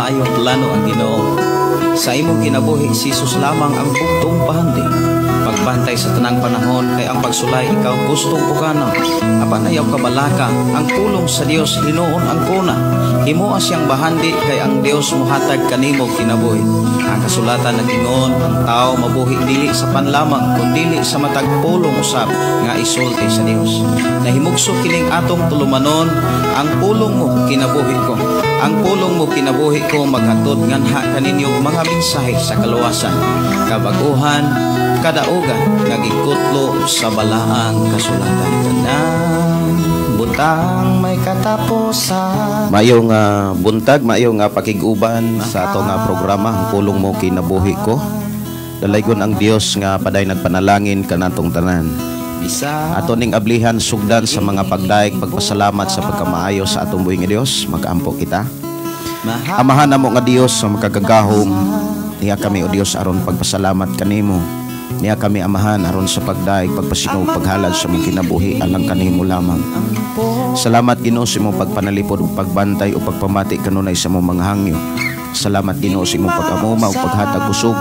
maayong plano ang Ginoo. Sa imong kinabuhi si Jesus lamang ang bugtong pahandi. Pagbantay sa tanang panahon kay ang pagsulay ikaw gustong pukana. Apan ayaw kabalaka, ang pulong sa Dios hinuon ang kuna. Himoa siyang bahandi kay ang Dios muhatag kanimo kinabuhi. Ang kasulatan nag-ingon, ang tao mabuhi dili sa panlamang kundi sa matag pulong usab nga isulti sa Dios. Nahimugso kining atong tulumanon, ang pulong mo kinabuhi ko. Ang pulong mo kinabuhi ko maghatod nganha kaninyong mga mensahe sa kaluwasan, kabaguhan, kadaugan nagikutlo sa balaang kasulatan. Tanan butang may katapusan. Mayong buntag, mayong pakiguban sa ato nga programa, ang pulong mo kinabuhi ko. Dalaygon ang Dios nga paday nagpanalangin kanatong tanan. Ato ning ablihan sugdan sa mga pagdaig pagpasalamat sa pagkamaayo sa atong buhing nga Dios. Mag-ampo kita. Amahan namo nga Dios sa makagagahom. Niya kami o Dios aron pagpasalamat kanimo. Niya kami amahan aron sa pagdaig pagpasinog paghalad sa mong kinabuhi alang kanimo lamang. Salamat Ginoo sa imong pagpanalipod ug pagbantay o pagpamati kanunay sa imong mga hangyo. Salamat Ginoo sa imong pag-amuma ug paghatag kusog,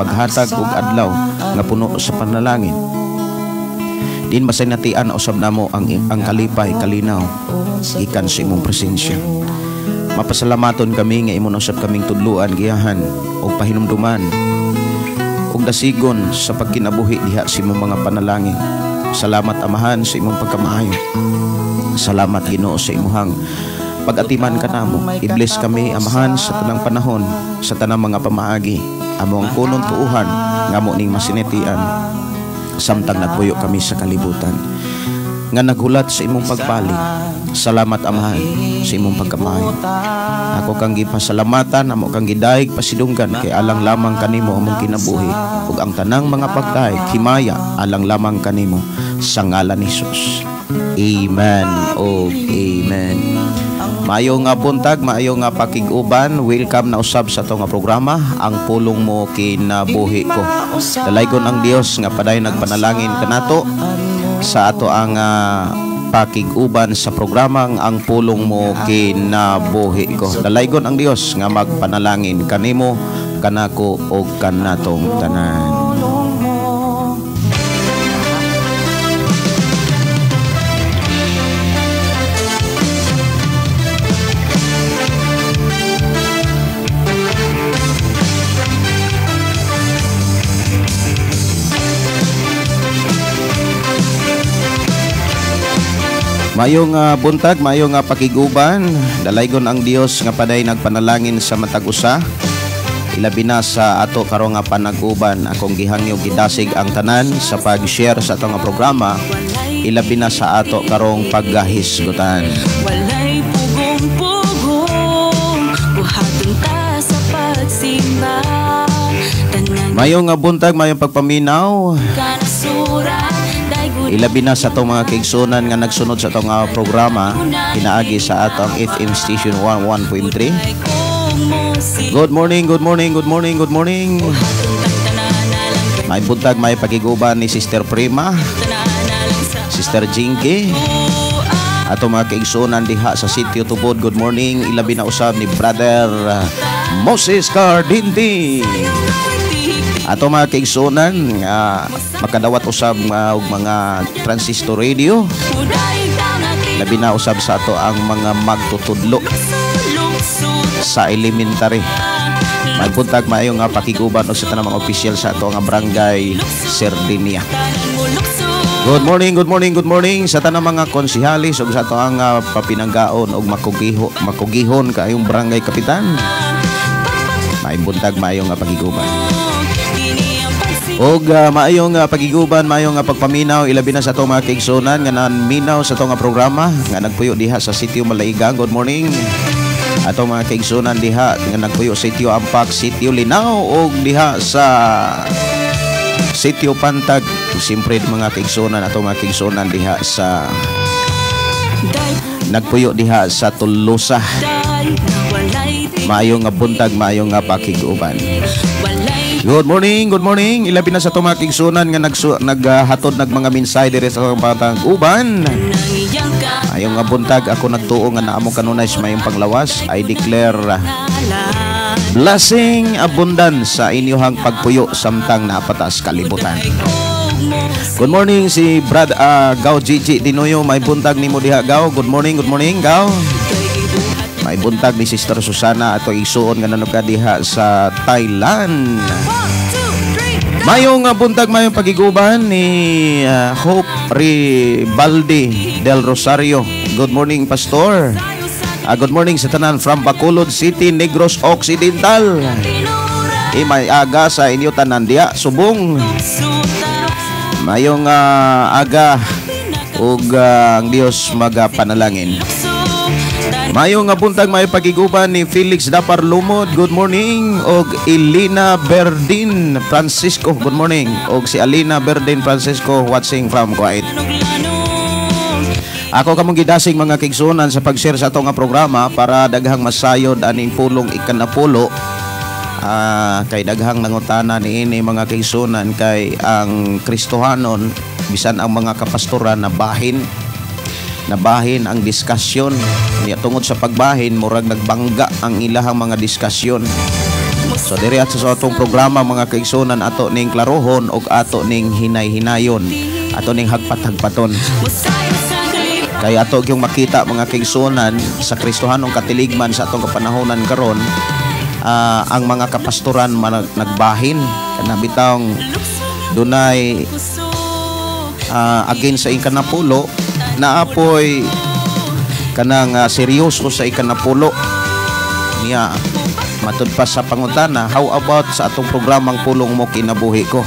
paghatag ug adlaw nga puno sa panalangin. Din masinatian usab namo ang kalipay kalinaw ikan sa imong presensya. Mapasalamaton kami nga imo usab kaming tudluan giyahan ug pahinumduman ug dasigon sa pagkinabuhi diha sa imong mga panalangin. Salamat Amahan sa imong pagkamaayo. Salamat Ginoo sa imong pag-atiman kanamo. I-bless kami Amahan sa tanang panahon, sa tanang mga pamaagi. Amo ang kunong tuuhan nga mo ning masinetian samtang nagpuyo kami sa kalibutan nga naghulat sa imong pagpali. Salamat Amahan sa imong pagkamaayo. Ako kang gipasalamatan, amo kang gidaig pasidunggan kay alang lamang kanimo among kinabuhi ug ang tanang mga pagdaig himaya alang lamang kanimo sa ngalan ni Jesus. Amen o amen. Maayo nga buntag, maayo nga pakiguban. Welcome na usab sa itong programa, ang pulong mo kinabuhi ko. Dalaygon ang Dios nga paday nagpanalangin kanato sa ato ang pakiguban sa programang ang pulong mo kinabuhi ko. Dalaygon ang Dios nga magpanalangin kanimo, kanako o kanatong tanan. Mayong buntag, mayong pakiguban. Dalaygon ang Dios nga paday nagpanalangin sa matag usa. Ilabi na sa ato karong nga panaguban. Akong gihangyo gidasig ang tanan sa pag-share sa atong programa. Ilabi na sa ato karong paggahisgutan. Walay pugong-pugong, buhaton ta sa pagsimba. Mayong buntag, mayong pagpaminaw. Ilabi na sa itong mga kaigsunan nga nagsunod sa itong programa, pinaagi sa atong FM Station 101.3. Good morning, good morning, good morning, good morning. May buntag, may pagiguban ni Sister Prima, Sister Jinky, atong mga kaigsunan diha sa Sitio Tubod. Good morning. Ilabi na usab ni Brother Moses Cardinti. Ato mga kaigsunan makadawat usab og mga transistor radio. Labi na usab sa ato ang mga magtutudlo sa elementary. Magbuntag maayo nga pakiguban og sa tanang mga opisyal sa ato nga barangay Sardinia. Good morning, good morning, good morning sa tanang mga konsihalis ug sa ato ang papinanggaon og makugihon kaayong barangay kapitan. Buntag maayo nga pakiguban. Og maayong pagiguban, maayong pagpaminaw ilabi na sa itong mga kaigsunan nga nanminaw sa itong programa nga nagpuyo diha sa Sitio Malaigang. Good morning. Atong mga kaigsunan diha nga nagpuyo sa Sitio Ampak, Sitio Linaw og diha sa Sitio Pantag. Siyempre mga kaigsunan, atong mga kaigsunan diha sa nagpuyo diha sa Tulusa. Maayong buntag, maayong pakiguban. Good morning. Ilabi na sa tumaking sunan nga naghatod nag mga minsay dire sa batang uban. Ayong nga buntag ako nagtuo nga naamo kanunay sa mayong panglawas. I declare blessing abundance sa inyohang pagpuyo samtang napatas kalibutan. Good morning si Brad Gaw Gigi Dinoyo, may buntag nimo diha Gaw. Good morning Gaw. May buntag ni Sister Susana ato isuon nga nanuka diha sa Thailand. Mayong buntag mayong pagiguban ni Hope Ribaldi del Rosario. Good morning Pastor. Good morning sa tanan from Bacolod City, Negros Occidental. May aga sa inyo tanan diha subong. Mayong aga ug ang Dios magapanalangin. Mayong buntag may pagiguban ni Felix Dapar Lumod. Good morning. Og Elina Berdin Francisco. Good morning. Og si Alina Berdin Francisco watching from Kuwait. Ako kamong gidasing mga kigsunan sa pag-share sa atong nga programa para daghang masayod aning pulong ikanapulo. Kay daghang nangutana niini mga kigsunan kay ang Kristohanon bisan ang mga kapastoran na bahin ang diskasyon niya tungod sa pagbahin murag nagbangga ang ilahang mga diskasyon. So diri at sa atong programa mga kaigsunan ato ning klarohon og ato ning hinay-hinayon, ato ning hagpat-hagpaton. Kay ato gyung makita mga kaigsunan sa Kristohanong katiligman sa atong kapanahonan karon, ang mga kapastoran nagbahin kana bitawng dunay again sa ikanapulo naapoy kanang seryoso sa ikanapulo niya matud pa sa pangutana. How about sa atong programang pulong mo kinabuhi ko?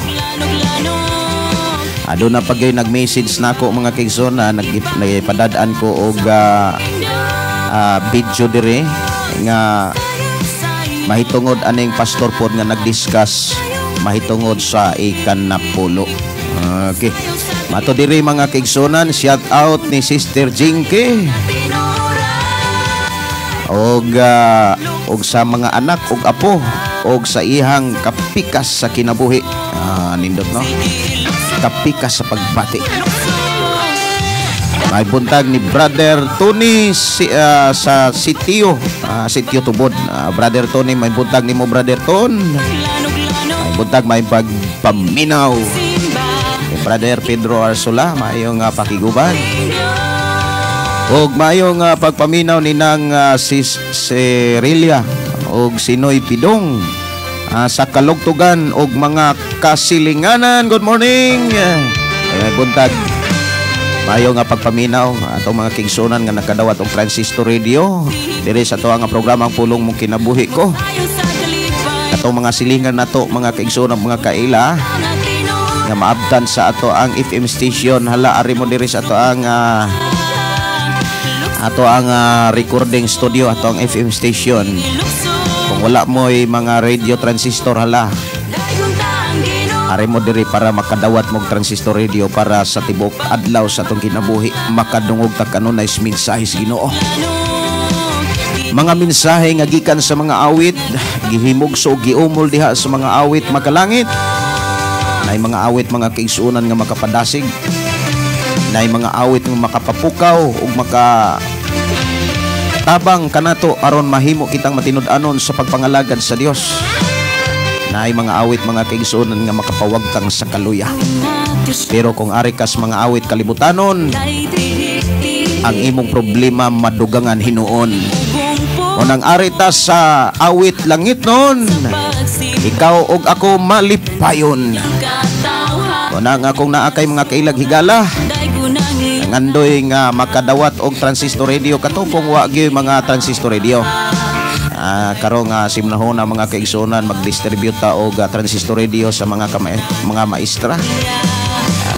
Aduna pagay nag-message nako mga kaigsoon nagpadadaan ko og video dire nga mahitungod aning pastor pod nga nagdiscuss mahitungod sa ikanapulo. Okay. Mato diri mga kaigsunan, shout out ni Sister Jinky. Og sa mga anak og apo og sa ihang kapikas sa kinabuhi. Nindot no. Kapikas sa pagbati. May buntag ni Brother Tony sa Sitio Tubod. Brother Tony, may buntag nimo Brother Ton. May buntag may pagpaminaw. Brother Pedro Arsola, mayong pakiguban. Og mayong pagpaminaw ni nang si Serilia og Sinoy Pidong sa Kalugtugan og mga kasilinganan. Good morning. Buntag mayong pagpaminaw atong mga kigsunan nga nakadawat og Transistor Radio diri sa tuwa nga programang pulong mong kinabuhi ko. Atong mga silingan nato mga kigsunan mga kaila nga maabtan sa ato ang FM station. Hala ari mo diri sa ato ang recording studio, ato ang FM station. Kung wala mo'y mga radio transistor, hala ari mo diri para makadawat mong transistor radio para sa tibok adlaw sa atong kinabuhi makadungog ta kanunay mensahe sa Ginoo. Mga mensahe nga gikan sa mga awit gihimugso giumol diha sa mga awit makalangit. Nay mga awit mga kaigsunan nga makapadasig, nay mga awit nga makapapukaw ug makatabang kanato aron mahimo kitang matinud-anon sa pagpangalagad sa Dios. Nay mga awit mga kaigsunan nga makapawagtang sa kaluya. Pero kung ari kas mga awit kalibutanon, ang imong problema madugangan hinuon. Unang ari ta sa awit langit noon, ikaw og ako malipayon. Unang akong naakay mga kailag higala, ngandoy nga makadawat og transistor radio katupong wa gyud mga transistor radio. Karong simnahon na mga kaigsunan mag-distribute ta og transistor radio sa mga maestra.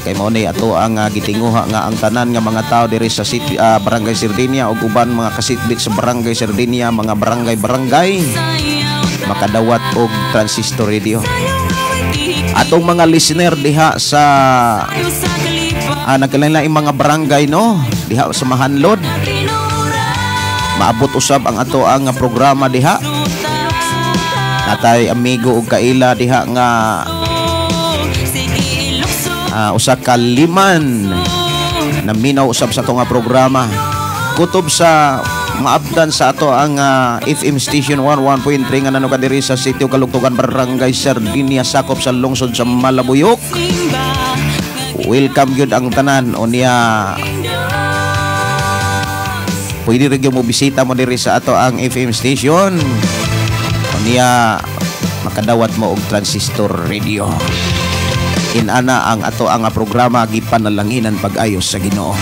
Kay mo ni ato ang gitinguha nga ang tanan nga mga tao diri sa city, Barangay Sardinia ug uban mga kasitbit sa Barangay Sardinia, mga barangay makadawat og transistor radio. Atong mga listener diha sa nagkalain-laing mga barangay no, diha sa Mahanlod. Maabot usab ang ato ang programa diha. Natay amigo ug kaila diha nga Sige ilukso usa ka liman na minaw usab sa ato nga programa. Kutob sa maabdan sa ato ang FM station 11.3 nga nanuka diri sa sitio Kalugtugan, Barangay Sardinia, sakop sa lungsod sa Malabuyok. simba Welcome gyud ang tanan. O niya pwede rin mo bisita mo diri sa ato ang FM station. O niya makadawat mo og transistor radio. Inana ang ato ang programa gipanalanginan pag-ayos sa Ginoo.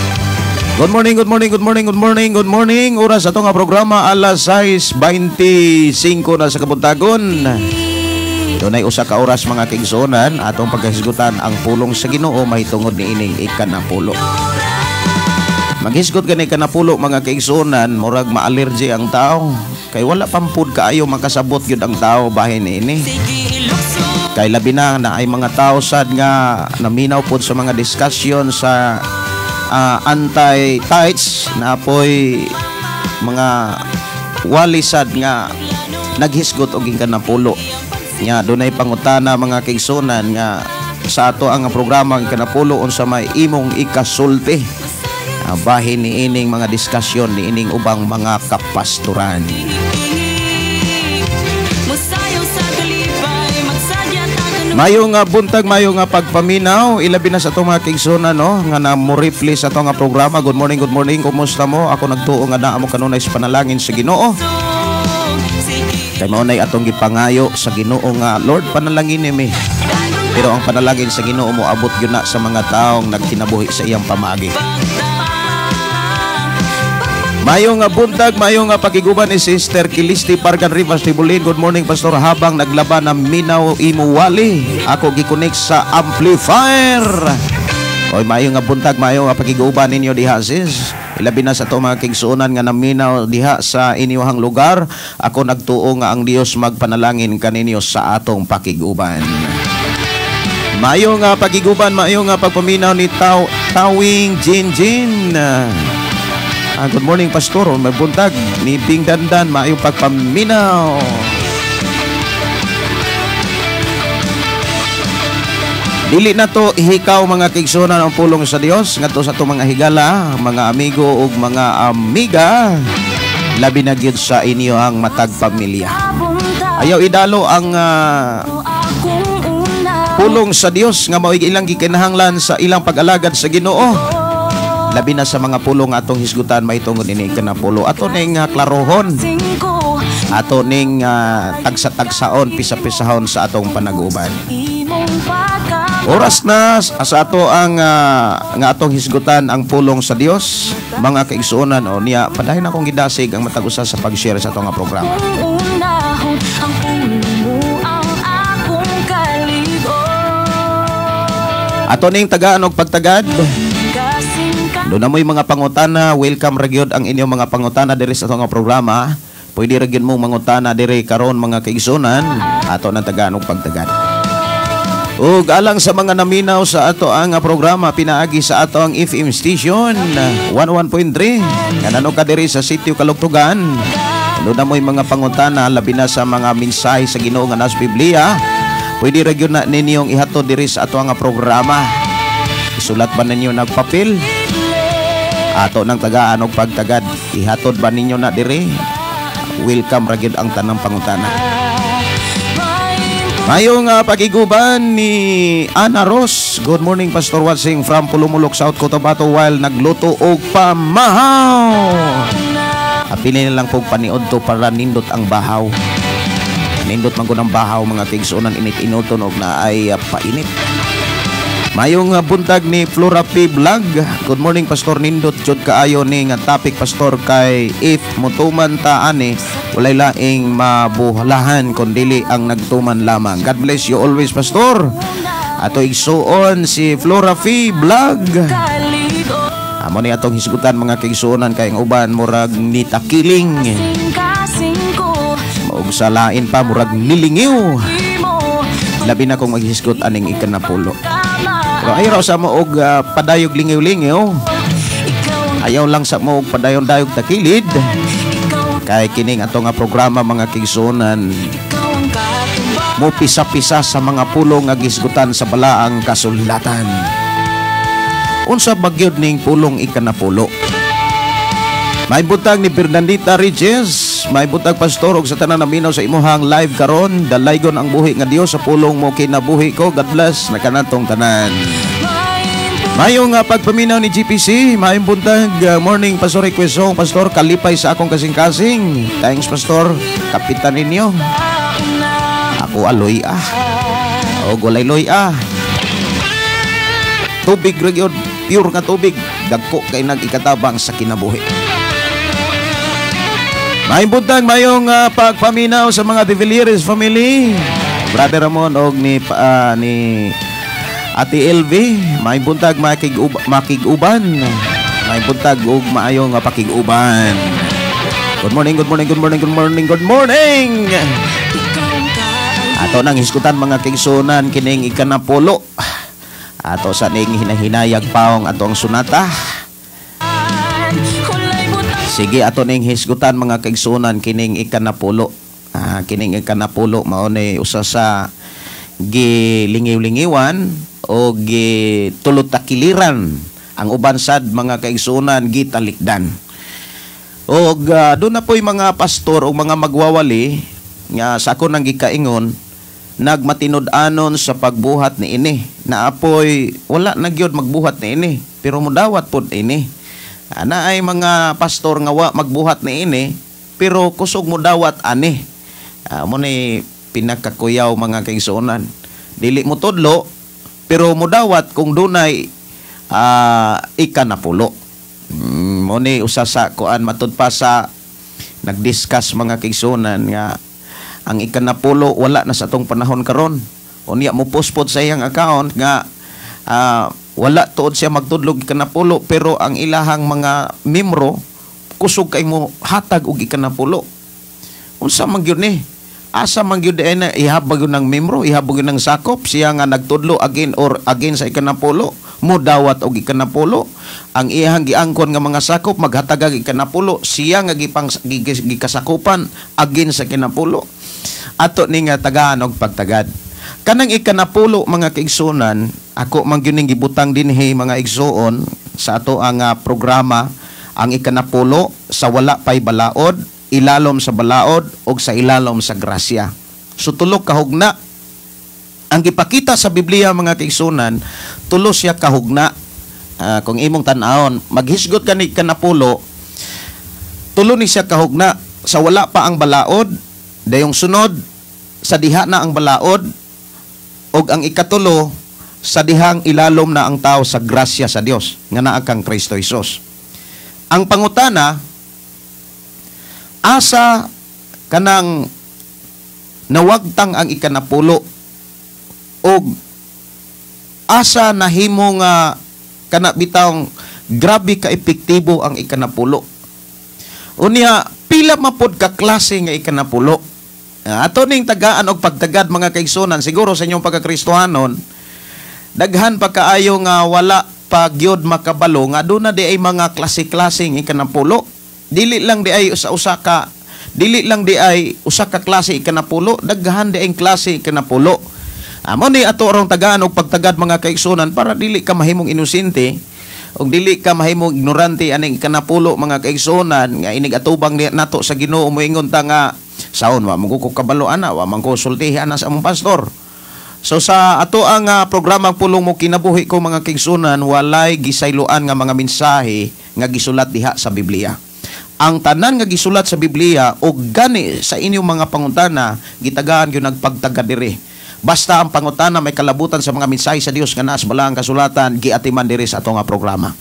Good morning, good morning, good morning, good morning, good morning. Oras ato nga programa alas 6:25 na sa kabuntagon. Dunay usa ka oras mga kaigsuonan atong paghisgutan ang pulong sa Ginoo mahitungod ni ining ikanapulo. Maghisgot gani ikanapulo mga kaigsuonan, murag ma-allergy ang tao. Kay wala pampud kaayo makasabot gyud ang tao bahin ini. Sige ilukso Kay labi na ay mga tao sad nga naminaw pod sa mga discussion sa anti-tights na apoy mga walisad nga naghisgot og ikanapulo. Nya dunay pangutana mga kaigsuonan nga sa ato ang programa ang ikanapulo unsa may imong ikasulti. Bahin ni ining mga diskusyon ni ining ubang mga kapastoran. Musayaw sa kalipay magsadya tagan Mayo nga buntag, mayo nga pagpaminaw, ilabi na sa itong mga kaigsuonan no, nga na mo reflect sa itong nga programa. Good morning, kumusta mo? Ako nagtuo nga na amo kanunay sa panalangin sa Ginoo. Sige Kay mao nay atong gipangayo sa Ginoo nga Lord panalangin mi. Pero ang panalangin sa Ginoo mo abot gyud na sa mga taong nagkinabuhi sa iyang pamagi. Mayo nga buntag, mayo nga pagiguban ni Sister Kilisti Pargan Rivas Tibulin. Good morning Pastor, habang naglaban ng minaw imo wali, ako gikunik sa amplifier. Oy mayo nga buntag, mayo nga pagiguban ninyo diha sis. Ilabi na sa to mga kaigsuonan nga naminaw diha sa inyong lugar. Ako nagtuo nga ang Dios magpanalangin kaninyo sa atong pakiguban. Mayo nga pagiguban, mayo nga pagpaminaw ni Tawing Jinjin. Good morning Pastor, may buntag ni Ping Dandan, maayong pagpaminaw. Dili na to ihikaw mga kaigsuonan ang pulong sa Dios ngadto sa to mga higala, mga amigo ug mga amiga, labi na gyud sa inyo ang matag pamilya. Ayaw idalo ang pulong sa Dios nga mao ilang gikinahanglan sa ilang pag-alagad sa Ginoo. Labi na sa mga pulong atong hisgutan mahitungod ini ikanapulo. Ato ning klarohon. Ato ning tagsa-tagsaon, pisa-pisahon sa atong panag-uban. Oras na sa ato ang nga atong hisgutan ang pulong sa Dios. Mga kaigsuonan o niya padayon akong gidasig ang matag-usa sa pag-share sa atong nga programa. Ato ning tagaan og pagtagad. Doon na mo'y mga pangutana, welcome ragyod ang inyong mga pangutana diri sa itong programa. Pwede ragyod mong mangutana diri karon mga kaigsuonan, ato ng tagaan og pagtagad. Ug alang sa mga naminaw sa ato ang programa, pinaagi sa ato ang FM station 11.3 nga nanuka diri sa sitio Kalugtugan. Doon na mo'y mga pangutana, labi na sa mga mensahe sa Ginoo nga nasa Biblia. Pwede ragyod na ninyong ihatod diri sa ato ang programa. Isulat ba ninyo nagpapil? Ato ng tagaan og pagtagad, ihatod ba ninyo na diri? Welcome ragyod ang tanang pangutana. Mayong pagiguban ni Ana Ros. Good morning Pastor Watsing from Pulumulok, South Cotabato while nagluto og pamahaw. Apili na lang pog paniod to para nindot ang bahaw. Nindot man ko ng bahaw mga kaigsuonan, init-inuton og na ay painit. Mayong buntag ni Flora P. Vlog. Good morning Pastor, nindot jud kaayo ni nga topic Pastor, kay if mutuman ta ani walay laing mabuhalahan kundili ang nagtuman lamang. God bless you always Pastor. Ato igsuon si Flora P. Vlog. Amo ni atong hisgutan mga kaigsuonan kay ang uban murag nitakiling. Maug sa lain pa murag nilingiw. Labi na kung maghisgot aning ikanapulo. Pero ayaw sa mo og padayog lingiw-lingiw. Ayaw lang sa mo og padayon-dayog takilid. Kay kining ato nga programa mga kaigsuonan mo pisa-pisa sa mga pulong nga gisgutan sa balaang kasulatan. Unsa bagyod ning pulong ikanapulo? May butang ni Fernandita Riches, may butang pastor og sa tanan naminaw sa imuhang live karon, dalaygon ang buhi nga Dios sa pulong mo kinabuhi ko. God bless na kanatong tanan. Mayong pagpaminaw ni GPC, mayong buntag morning Pastor Requesong, Pastor kalipay sa akong kasing-kasing. Thanks Pastor, kapitan ninyo. Ako aloy o gulay loy Tubig ra gyud, pure nga tubig, dagko kay nag-ikatabang sa kinabuhi. Mayong buntag, mayong pagpaminaw sa mga De Villeres family, Brother Ramon og ni Ate LV, may buntag makiguban. May buntag og maayong pakiguban. Good morning, good morning, good morning, good morning, good morning. Ato nang hiskutan mga kigsunan kining ikanapulo. Ato sa ning hinahinayag paong atong sunata. Sige, ato ning hisgutan mga kigsunan kining ikanapulo. Kining ikanapulo mao ni usa sa gilingiw-lingiwan o gitulot-takiliran ang uban sad mga kaigsunan gitalikdan. O doon na po'y mga pastor o mga magwawali nga sa ako nang gikaingon nagmatinud-anon sa pagbuhat ni ini na apoy wala na gyud magbuhat ni ini pero mudawat pod ini. Ana ay mga pastor nga wa magbuhat ni ini pero kusog mudawat ani. Mo ni pinakakuyaw mga kaigsunan. Dili mo tudlo pero mudawat kung dunay ikanapulo. Mo ni usa sa kuan matud pa sa nagdiscuss mga kaigsunan nga ang ikanapulo wala na sa atong panahon karon. Unya mo postpone sa iyang account nga wala tuod siya magtudlog ikanapulo pero ang ilahang mga membro kusog kay mo hatag og ikanapulo. Unsa man gyud ni? Asa man gyud na ihabag ng membro, ihabag ng sakop siya nga nagtudlo again sa ikanapulo, mo dawat og ikanapulo. Ang iyang giangkon nga mga sakop maghatag og ikanapulo, siya nga gikasakupan again sa ikanapulo. Ato ni nga tagaan og pagtagad. Kanang ikanapulo mga kaigsunan, ako man gyud ning gibutang dinhi mga igsuon sa ato ang programa ang ikanapulo sa wala pay balaod, ilalom sa balaod o sa ilalom sa grasya. So tulo kahugna. Ang gipakita sa Biblia mga kaigsunan, tulo siya kahugna. Kung imong tan-awon, maghisgot ka ni kanapulo, tulo ni siya kahugna. Sa wala pa ang balaod, dayong sunod, sa diha na ang balaod, o ang ikatulo, sa dihang ilalom na ang tao sa grasya sa Dios, nga naa kang Kristo Jesus. Ang pangutana, asa kanang nawagtang ang ikanapulo o asa nahimo nga kana bitawng grabe ka epektibo ang ikanapulo. Unya pila mapod ka klase nga ikanapulo. Ato ning tagaan og pagtagad mga kaigsunan siguro sa inyong pagkakristohanon daghan pa kaayo nga wala pa gyud makabalo nga aduna di ay mga klase-klaseng ikanapulo. Dili lang di ay usa ka klase ikanapulo, daghan di ay klase ikanapulo. Amo ni ato rong tagaan og pagtagad mga kaigsunan para dili ka mahimong inosente og dili ka mahimong ignorante aning ikanapulo mga kaigsunan nga inig atubang nato sa Ginoo moingon ta nga saon wa mangko kabalo ana wa mangko sultihi ana sa among pastor. So sa ato ang programang pulong mo kinabuhi ko mga kaigsunan walay gisayloan nga mga mensahe nga gisulat diha sa Biblia. Ang tanan nga gisulat sa Biblia o gani sa inyong mga pangutana gitagaan gyud nagpagtagad diri. Basta ang pangutana may kalabutan sa mga mensahe sa Dios nga naa sa balaang kasulatan giatiman diri sa ato nga programa.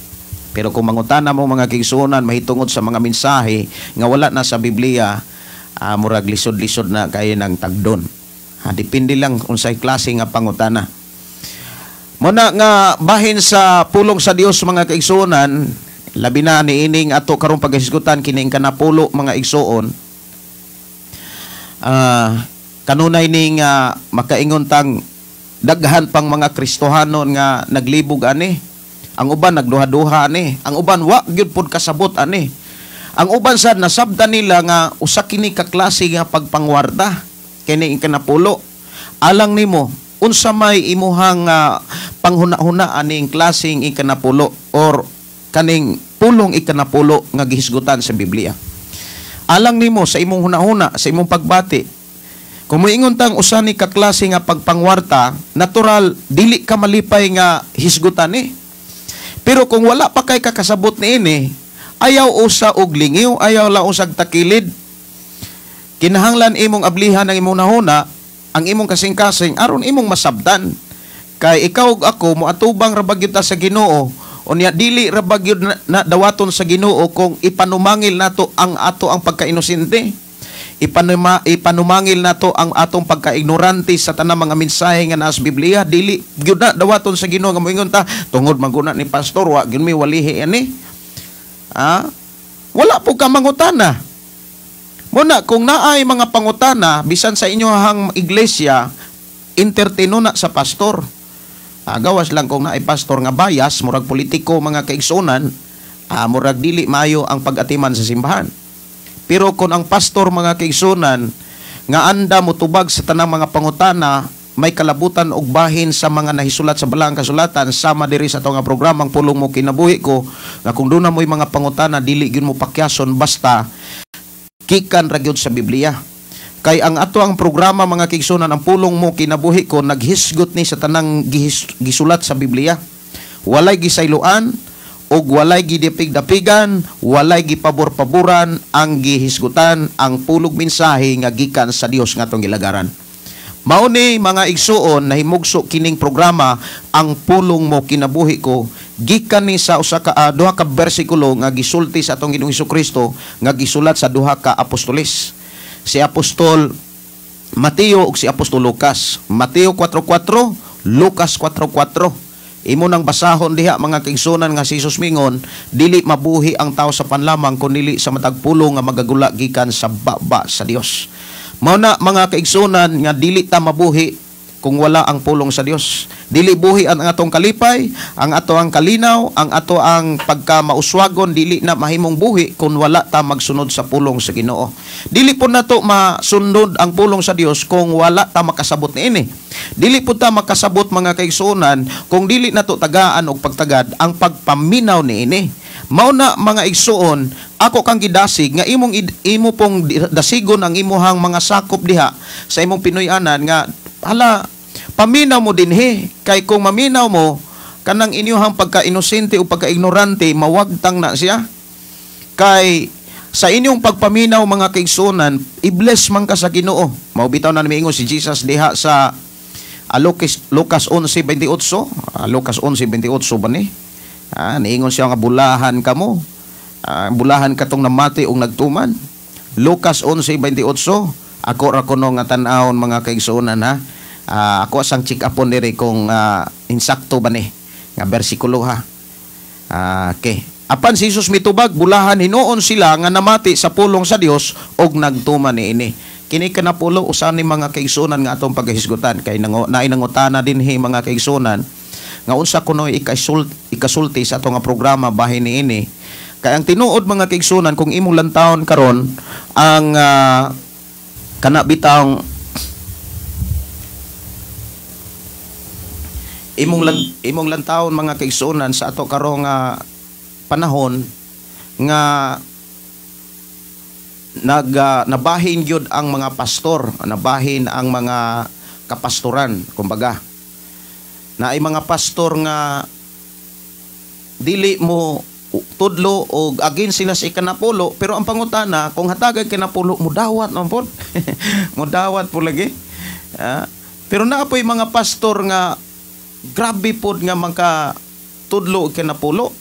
Pero kung mangutana mo mga kaigsunan mahitungod sa mga mensahe nga wala na sa Biblia, murag lisod-lisod na kay nang tagdon. Depende lang unsay klase nga pangutana. Muna nga bahin sa pulong sa Dios mga kaigsunan, labi na ni ining ato karong paghisgutan kining kanapulo mga igsuon. Kanunay ning makaingon tang daghan pang mga Kristohanon nga naglibog ani. Ang uban nagduha-duha ani, ang uban wa gyud pod kasabot ani. Ang uban sad nasabtan nila nga usa kini ka klase nga pagpangwarta kini kanapulo. alang nimo unsa may imuhang panghuna-huna aning klaseng ikanapulo or kaning pulong ikanapulo nga gihisgutan sa Biblia. Alang nimo sa imong hunahuna, sa imong pagbati. Kung moingon tang usa ni ka klase nga pagpangwarta, natural dili ka malipay nga hisgutan ni. Pero kung wala pa kay kakasabot niini, ayaw usa og lingiw, ayaw la usag takilid. Kinahanglan imong ablihan ang imong nahuna, ang imong kasing-kasing aron imong masabtan. Kay ikaw ug ako moatubang ra bagyud ta sa Ginoo. Unya dili ra bagyud na dawaton sa Ginoo kung ipanumangil nato ang pagkainosente. Ipanumangil nato ang atong pagkaignorante sa tanang mga mensahe nga naa sa Biblia. Dili gyud na dawaton sa Ginoo nga moingon ta tungod maguna ni pastor wa gyud mi walihi ani. Wala po ka mangutana. Muna kung naay mga pangutana bisan sa inyohang iglesia, entertaino na sa pastor. Gawas lang kung naay pastor nga bias, murag politiko mga kaigsunan, murag dili maayo ang pag-atiman sa simbahan. Pero kung ang pastor mga kaigsunan nga anda motubag sa tanang mga pangutana, may kalabutan og bahin sa mga nahisulat sa balang kasulatan, sama diri sa ato nga programang Pulong Mo Kinabuhi Ko, nga kung doon na mo'y mga pangutana dili gyud mo pakyason basta kikan ra gyud sa Biblia. Kay ang ato ang programa mga kaigsunan, ang Pulong Mo Kinabuhi Ko, naghisgot ni sa tanang gisulat sa Biblia. Walay gisayloan og walay gidipig-dapigan, walay gipabor-paboran, ang gihisgutan ang pulog mensahe nga gikan sa Dios nga atong gilagaran. Mao ni mga igsuon na himugso kining programa ang Pulong Mo Kinabuhi Ko, gikan ni sa duha ka bersikulo nga gisulti sa atong Ginoong Hesukristo nga gisulat sa duha ka apostoles, si Apostol Mateo ug si Apostol Lucas. Mateo 4:4, Lucas 4:4. Imo nang basahon diha mga kaigsunan nga si Jesus mingon, dili mabuhi ang tao sa panlamang kundi sa matag pulong nga magagula gikan sa baba sa Dios. Mao na mga kaigsunan nga dili ta mabuhi kung wala ang pulong sa Dios. Dili buhi ang atong kalipay, ang ato ang kalinaw, ang ato ang pagkamauswagon, dili na mahimong buhi kung wala ta magsunod sa pulong sa Ginoo. Dili po nato masunod ang pulong sa Dios kung wala ta makasabot niini. Dili po ta makasabot mga kaigsunan kung dili nato tagaan og pagtagad ang pagpaminaw niini. Mao na mga igsuon, ako kang gidasig nga imo pong dasigon ang imuhang mga sakop diha sa imong Pinoy-anan nga hala paminaw mo dinhi, kay kung maminaw mo kanang inyuhang pagka-inosente o pagka-ignorante, mawagtang na siya. Kay sa inyong pagpaminaw mga kaigsunan, i-bless man ka sa Ginoo. Maubitaw na miingon si Jesus diha sa Lucas 11:28, Lucas 11:28 ba ni? Niingon siya nga bulahan kamo. Bulahan katong namati og nagtuman. Lucas 11:28. Ako ra kuno nga tan-awon mga kaigsunan ha. Ako sang check upon diri kung insakto ba ni nga bersikulo ha. Okay. Apan si Jesus mitubag, bulahan hinuon sila nga namati sa pulong sa Dios og nagtuman niini. Kini kanapulo usan ni mga kaigsunan nga atong paghisgutan, kay nainangutana dinhi mga kaigsunan nga unsa kuno ikasulti sa atong programa bahin niini. Kay ang tinuod mga kaigsunan, kung imong lantawon karon ang kana bitang imong lantawon mga kaigsunan sa ato karong panahon nga nabahin gyud ang mga pastor, nabahin ang mga kapastoran, kumbaga. Na ay mga pastor nga dili mo tudlo o agin sila sa ikanapulo, pero ang pangutana kung hatagay kinapulo mudawat man pod. Mudawat po lagi. Pero naapoy mga pastor nga grabe pod nga mangka tudlo og kinapulo.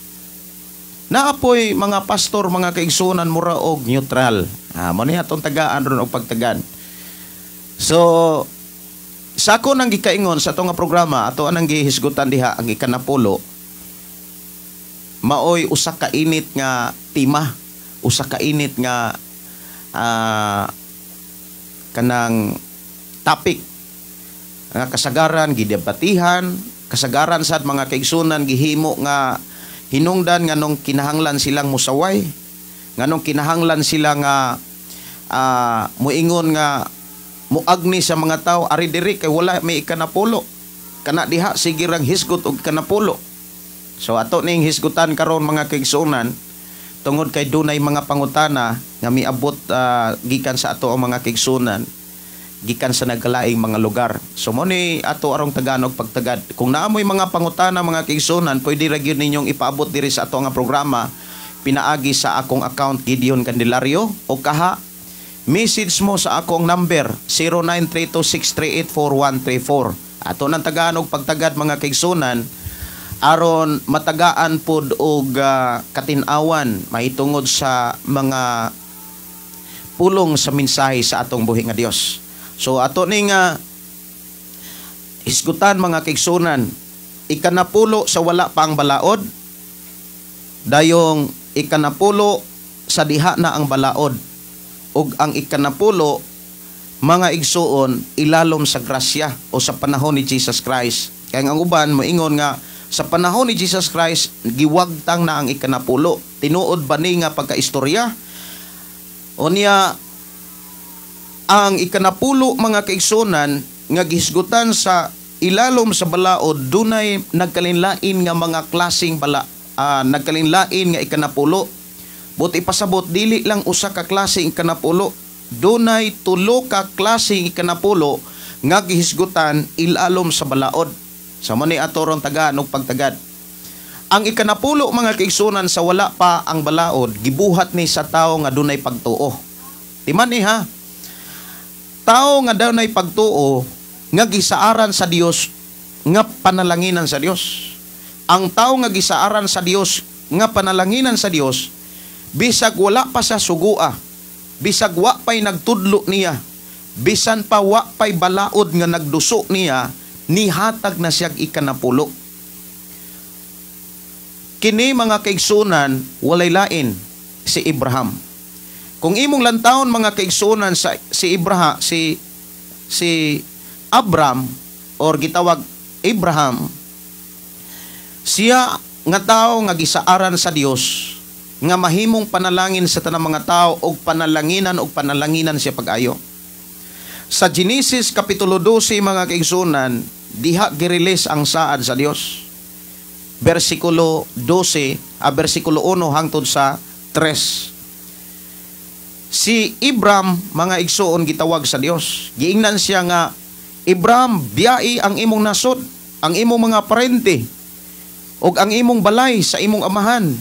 Naapoy mga pastor mga kaigsunan mura og neutral. Mo ni atong tagaan ron og pagtagan. So sa ako nang gikaingon sa atong programa, ato anang gihisgutan diha ang ikanapulo, maoy usa ka init nga tema, usa ka init nga kanang topic nga kasagaran gidebatihan, kasagaran sad mga kaigsunan gihimo nga hinungdan nganong kinahanglan silang musaway, nganong kinahanglan sila nga moingon nga muagni sa mga tao ari diri kay wala may ikanapulo. Kana diha sige rang hisgot og ikanapulo. So ato ning hisgutan karon mga kaigsuonan tungod kay dunay mga pangutana nga miabot gikan sa ato ang mga kaigsuonan gikan sa nagkalaing mga lugar. So mo ni ato arong Tagalog pagtagad. Kung naamoy mga pangutana mga kaigsuonan, pwede ra gyud ninyong ipaabot diri sa ato nga programa pinaagi sa akong account Gideon Candelario o kaha message mo sa akong number 0932-638-4134. Ato ng Tagalog pagtagad mga kaigsuonan aron matagaan pod og katinawan mahitungod sa mga pulong sa mensahe sa atong buhi nga Dios. So ato ning hisgutan mga kaigsuonan, ikanapulo sa wala pa ang balaod, dayong ikanapulo sa diha na ang balaod, ug ang ikanapulo mga igsuon ilalom sa grasya o sa panahon ni Jesus Christ. Kaya ang uban moingon nga sa panahon ni Jesus Christ giwagtang na ang ikanapulo. Tinuod ba ni nga pagkaistorya? O niya ang ikanapulo mga kaigsuonan nga gihisgutan sa ilalom sa balaod dunay nagkalinlain nga mga klaseng nagkalinlain nga ikanapulo. Buti pasabot dili lang usa ka klaseng ikanapulo, dunay tulo ka klaseng ikanapulo nga gihisgutan ilalom sa balaod. Sa mo ni ato ron Tagalog pagtagad. Ang ikanapulo mga kaigsuonan sa wala pa ang balaod gibuhat ni sa tawo nga dunay pagtuo. Timan ni ha. Tao nga dunay pagtuo nga gisaaran sa Dios nga panalanginan sa Dios. Ang tao nga gisaaran sa Dios nga panalanginan sa Dios bisag wala pa sa sugua, bisag wa pay nagtudlo niya, bisan pa wa pay balaod nga nagduso niya, nihatag na siyag ikanapulo. Kini mga kaigsuonan walay lain si Abraham. Kung imong lantawon mga kaigsuonan sa si Abram or gitawag Abraham, siya nga tao nga gisaaran sa Dios nga mahimong panalangin sa tanang mga tao og panalanginan siya pag-ayo. Sa Genesis kapitulo 12 mga kaigsuonan, diha girilis ang saad sa Dios. Versikulo 12, versikulo 1 hangtod sa 3. Si Abram mga igsuon gitawag sa Dios. Giingnan siya nga, Abram, biyai ang imong nasod, ang imong mga parente, og ang imong balay sa imong amahan.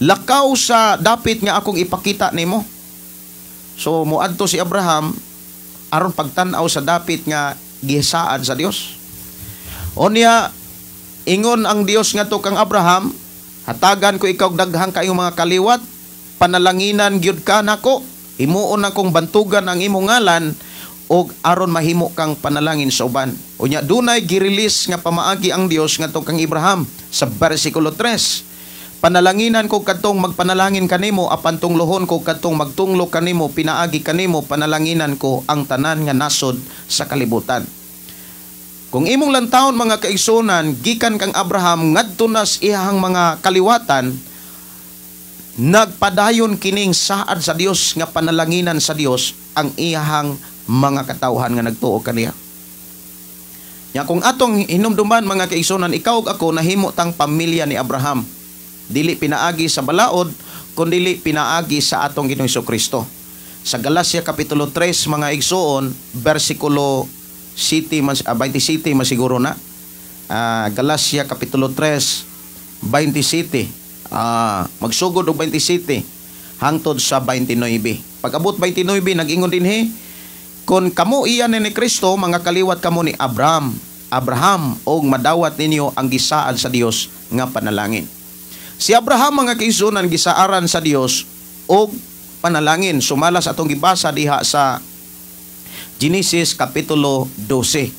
Lakaw sa dapit nga akong ipakita nimo. So moadto si Abraham aron pagtan-aw sa dapit nga gisaad sa Dios. Onya ingon ang Dios nga to kang Abraham, hatagan ko ikaw daghang kayong mga kaliwat, panalanginan gyud ka nako. Himuon akong bantugan ang imong ngalan og aron mahimo kang panalangin sa uban. Unya dunay girilis nga pamaagi ang Dios ngadto kang Abraham sa bersikulo 3. Panalanginan ko kadtong magpanalangin kanimo, apan tunglohon ko kadtong magtunglo kanimo, pinaagi kanimo, panalanginan ko ang tanan nga nasod sa kalibutan. Kung imong lantawon mga kaigsuonan, gikan kang Abraham ngadto na sa iyang mga kaliwatan, nagpadayon kining saad sa Dios nga panalanginan sa Dios ang iyahang mga katawhan nga nagtuo kaniya. Ya kung atong hinumduman mga kaigsuonan, ikaw ug ako nahimo tang pamilya ni Abraham. Dili pinaagi sa balaod, kundi pinaagi sa atong Ginoong Hesukristo. Sa Galacia kapitulo 3 mga igsuon, versikulo 27 masiguro na. Galacia kapitulo 3 27. Magsugod og 27 hangtod sa 29. Pag abot 29 nag-ingon dinhi, kun kamo iyan ni Kristo, mga kaliwat kamo ni Abraham og madawat ninyo ang gisaad sa Dios nga panalangin. Si Abraham mga kaigsuonan gisaaran sa Dios og panalangin. Sumalas atong gibasa diha sa Genesis kapitulo 12.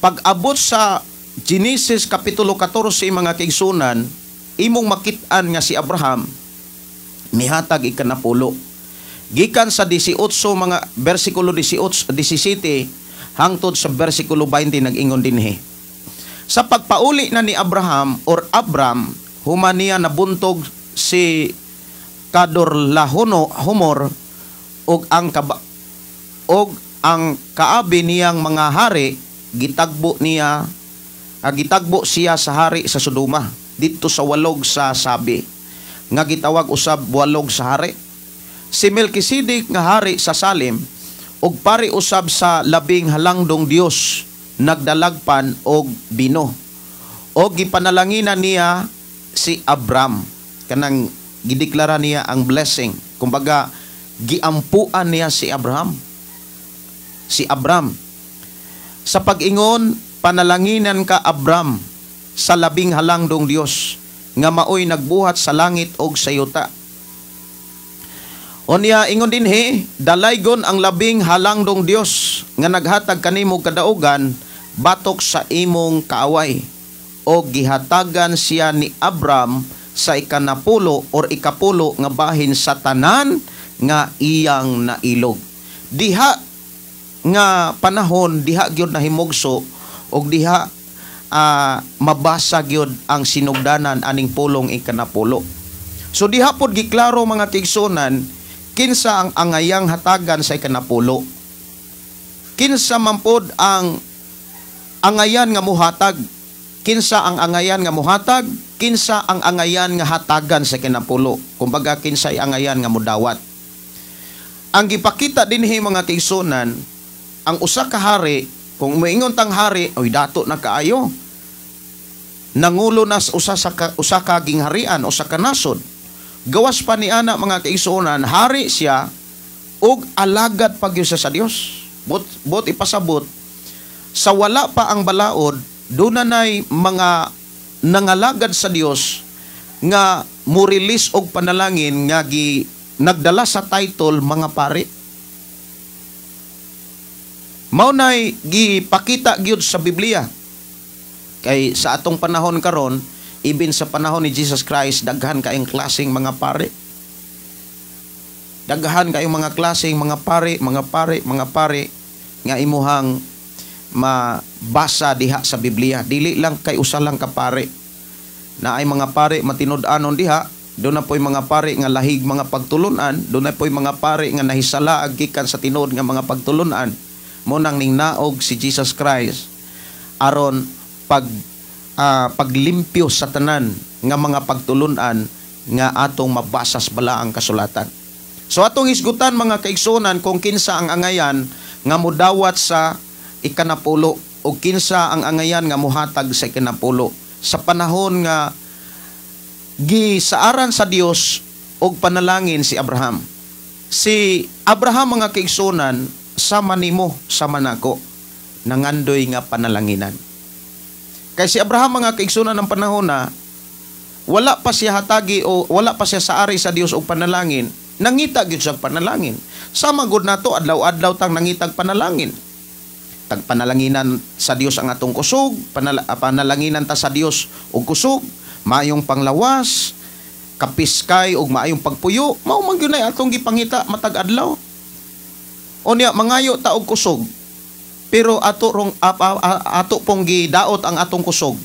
Pag abot sa Genesis kapitulo 14 mga kaigsuonan, imong makit-an nga si Abraham mihatag ikanapulo. Gikan sa 18 mga bersikulo 17 hangtod sa bersikulo 20 nag-ingon dinhi. Sa pagpauli na ni Abraham or Abram, human niya nabuntog si Kadorlahomer og ang kaabi niyang mga hari gitagbo siya sa hari sa Sodoma dito sa walog sa sabi nga gitawag usab walog sa hari. Si Melkisedek nga hari sa Salem ug pari usab sa labing halangdong Dios nagdalagpan og bino. O gipanalanginan niya si Abram, kanang gideklara niya ang blessing. Kumbaga giampuan niya si Abram. Sa pag-ingon, panalanginan ka Abram sa labing halangdong Dios nga maoy nagbuhat sa langit og sa yuta. Unya ingon dinhi, dalaygon ang labing halangdong Dios nga naghatag kanimo kadaugan batok sa imong kaaway. O gihatagan siya ni Abram sa ikanapulo or ikapulo nga bahin sa tanan nga iyang nailog. Diha nga panahon, diha gyud nahimugso og diha mabasa gyud ang sinugdanan aning pulong ikanapulo. So diha pod giklaro mga kaigsunan kinsa ang angayang hatagan sa ikanapulo. Kinsa man pod ang angayan nga muhatag. Kinsa ang angayan nga muhatag, kinsa ang angayan nga hatagan sa kinapulo. Kumbaga kinsa ang angayan nga mudawat. Ang gipakita dinhi mga kaigsunan, ang usa ka hari, kung moingon tang hari, oy dato na kaayo. Nangulo na usa ka gingharian, usa ka nasod. Gawas pa ni ana mga kaigsunan, hari siya ug alagad pagyo sa Dios. Bot ipasabot sa wala pa ang balaod, doon nay mga nangalagad sa Dios nga mo-release og panalangin nga nagdala sa title mga pari. Mao nay gipakita gyud sa Biblia. Kay sa atong panahon karon, even sa panahon ni Jesus Christ, daghan kayong klaseng mga pari. Daghan kayong mga klaseng mga pari nga imuhang mabasa diha sa Biblia. Dili lang kay usa lang ka pare. Na ay mga pare matinud-anon diha, doon na po'y mga pare nga lahig mga pagtulunan, doon na po'y mga pare nga nahisala gikan sa tinud nga mga pagtulunan. Mo nang ningnaog si Jesus Christ aron paglimpyo sa tanan nga mga pagtulunan nga atong mabasas bala ang kasulatan. So atong isgutan mga kaigsunan kung kinsa ang angayan nga mudawat sa ikanapulo o kinsa ang angayan nga muhatag sa ikanapulo sa panahon nga gisaaran sa Dios og panalangin si Abraham. Si Abraham mga kaigsunan sama nimo sama nako nangandoy nga panalanginan. Kay si Abraham mga kaigsunan ng panahon na wala pa siya hatagi o wala pa siya saari sa Dios og panalangin, nangita gyud sa panalangin. Sama gud nato adlaw-adlaw tang nangitag panalangin. Tagpanalanginan sa Dios ang atong kusog, panalanginan ta sa Dios og kusog, maayong panglawas, kapiskay og maayong pagpuyo, mao man gyud nay atong gipangita matag adlaw. Unya mangayo ta og kusog, pero ato pong gidaot ang atong kusog.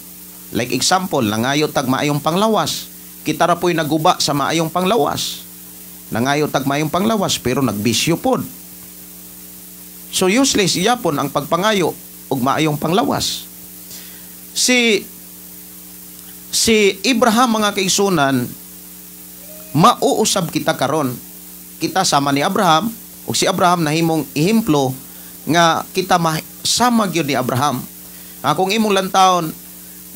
Like example, nangayo tag maayong panglawas, kita ra po'y naguba sa maayong panglawas. Nangayo tag maayong panglawas pero nagbisyo pod. So useless iyapon ang pagpangayo ug maayong panglawas. Si Abraham mga kaigsunan, mauusab kita karon. Kita sama ni Abraham ug si Abraham nahimong ehemplo nga kita sama gyud ni Abraham. Kung imong lantawon,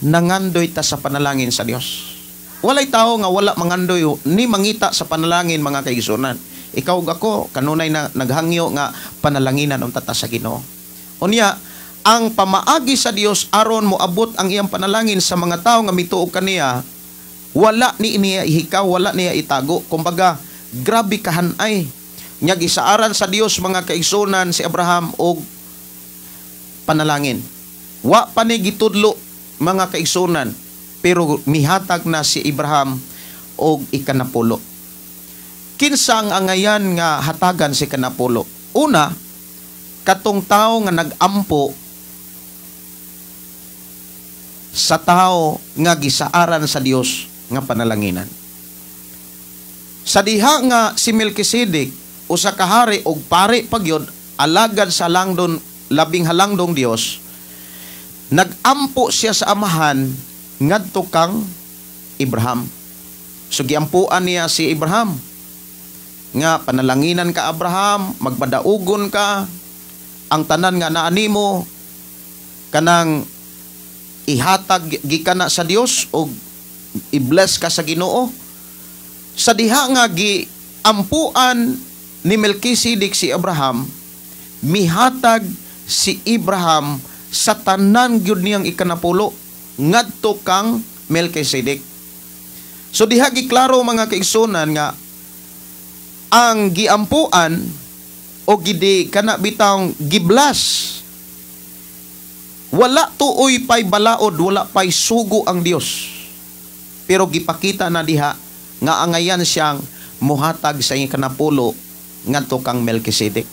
nangandoy ta sa panalangin sa Dios. Walay tao nga wala mangandoy ni mangita sa panalangin mga kaigsunan. Ikaw ug ako kanunay na naghangyo nga panalanginan unta ta sa Ginoo. Unya, ang pamaagi sa Dios aron moabot ang iyang panalangin sa mga tao nga mituog kaniya, wala niya ihikaw, wala niya itago. Kumbaga, grabe kahanay. Nya gisaaran sa Dios mga kaigsunan si Abraham og panalangin. Wa pa ni gitudlo mga kaigsunan, pero mihatag na si Abraham og ikanapulo. Kinsa ang angayan nga hatagan si kanapulo? Una, katong tao nga nagampo sa tao nga gisaaran sa Dios nga panalanginan. Sa diha nga si Melkisedek usa ka hari og pare pagyod alagad sa labing halangdong Dios, nagampo siya sa amahan ngadto kang Abraham. So giampuan niya si Abraham nga panalanginan ka Abraham, magpadaugon ka, ang tanan nga naa nimo kanang ihatag gikana sa Dios o i-bless ka sa Ginoo. Sa diha nga giampuan ni Melkisedek si Abraham, mihatag si Abraham sa tanan gyud niyang ikanapulo ngadto kang Melkisedek. So diha giklaro mga kaigsunan nga ang giampuan o gidi kana bitang giblas, wala tuoy pay balaod, wala pay sugo ang Dios, pero gipakita na diha nga angayan siyang muhatag sa ikanapulo ngadto kang Melkisedek.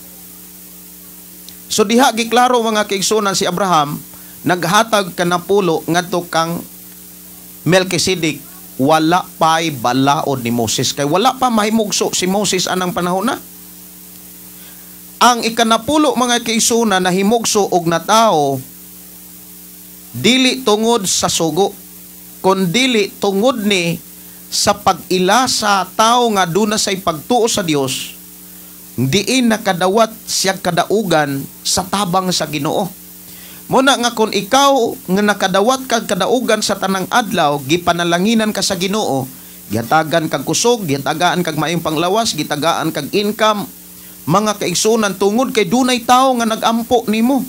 So diha giklaro mga kaigsunan si Abraham naghatag kanapulo ngadto kang Melkisedek, wala pa'y balaod ni Moses. Kay wala pa mahimugso si Moses anang panahon na. Ang ikanapulo mga kaigsunan na himugso og natao, dili tungod sa sugo, kundili tungod ni sa pag-ila sa tao nga duna say pagtuo sa Dios, diin nakadawat siya kadaugan sa tabang sa Ginoo. Muna nga kung ikaw nga nakadawat kag kadaugan sa tanang adlaw, gipanalanginan ka sa Ginoo, gihatagan kag kusog, gihatagaan kag maayong panglawas, gitagaan kag income, mga kaigsunan, tungod kay dunay tao nga nagampo nimo.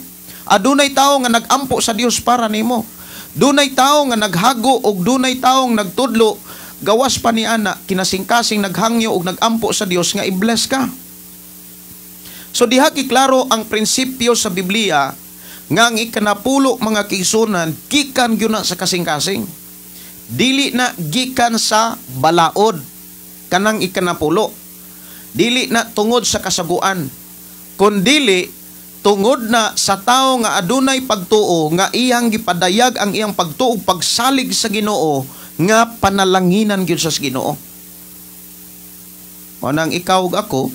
Adunay tao nga nagampo sa Dios para nimo. Dunay tao nga naghago og dunay taong nagtudlo, gawas pa ni ana kinasingkasing naghangyo og nagampo sa Dios nga i-bless ka. So diha giklaro ang prinsipyo sa Biblia nga ang ikanapulo mga kaigsunan gikan gyud na sa kasing-kasing. Dili na gikan sa balaod kanang ikanapulo. Dili na tungod sa kasaguan, kundi tungod na sa tao nga adunay pagtuo nga iyang gipadayag ang iyang pagtuo pagsalig sa Ginoo nga panalanginan gyud sa Ginoo. Mao nang ikaw ug ako,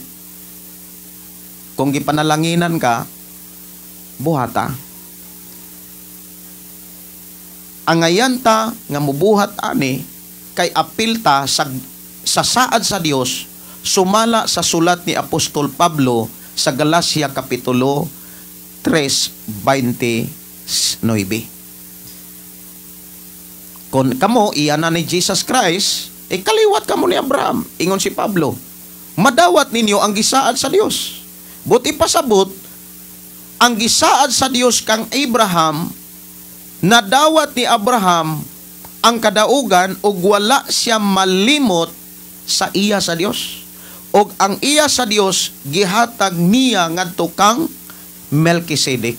kung gipanalanginan ka, buhata. Angayanta nga mubuhat ani kay apilta sa saad sa Dios sumala sa sulat ni Apostol Pablo sa Galacia Kapitulo 3:29. Kung kamo iyan ni Jesus Christ, kaliwat kamo ni Abraham, ingon si Pablo. Madawat ninyo ang gisaad sa Dios. Buti pasabot, ang gisaad sa Dios kang Abraham, nadawat ni Abraham ang kadaugan ug wala siya malimot sa iya sa Dios. Og ang iya sa Dios gihatag niya ngadto kang Melkisedek.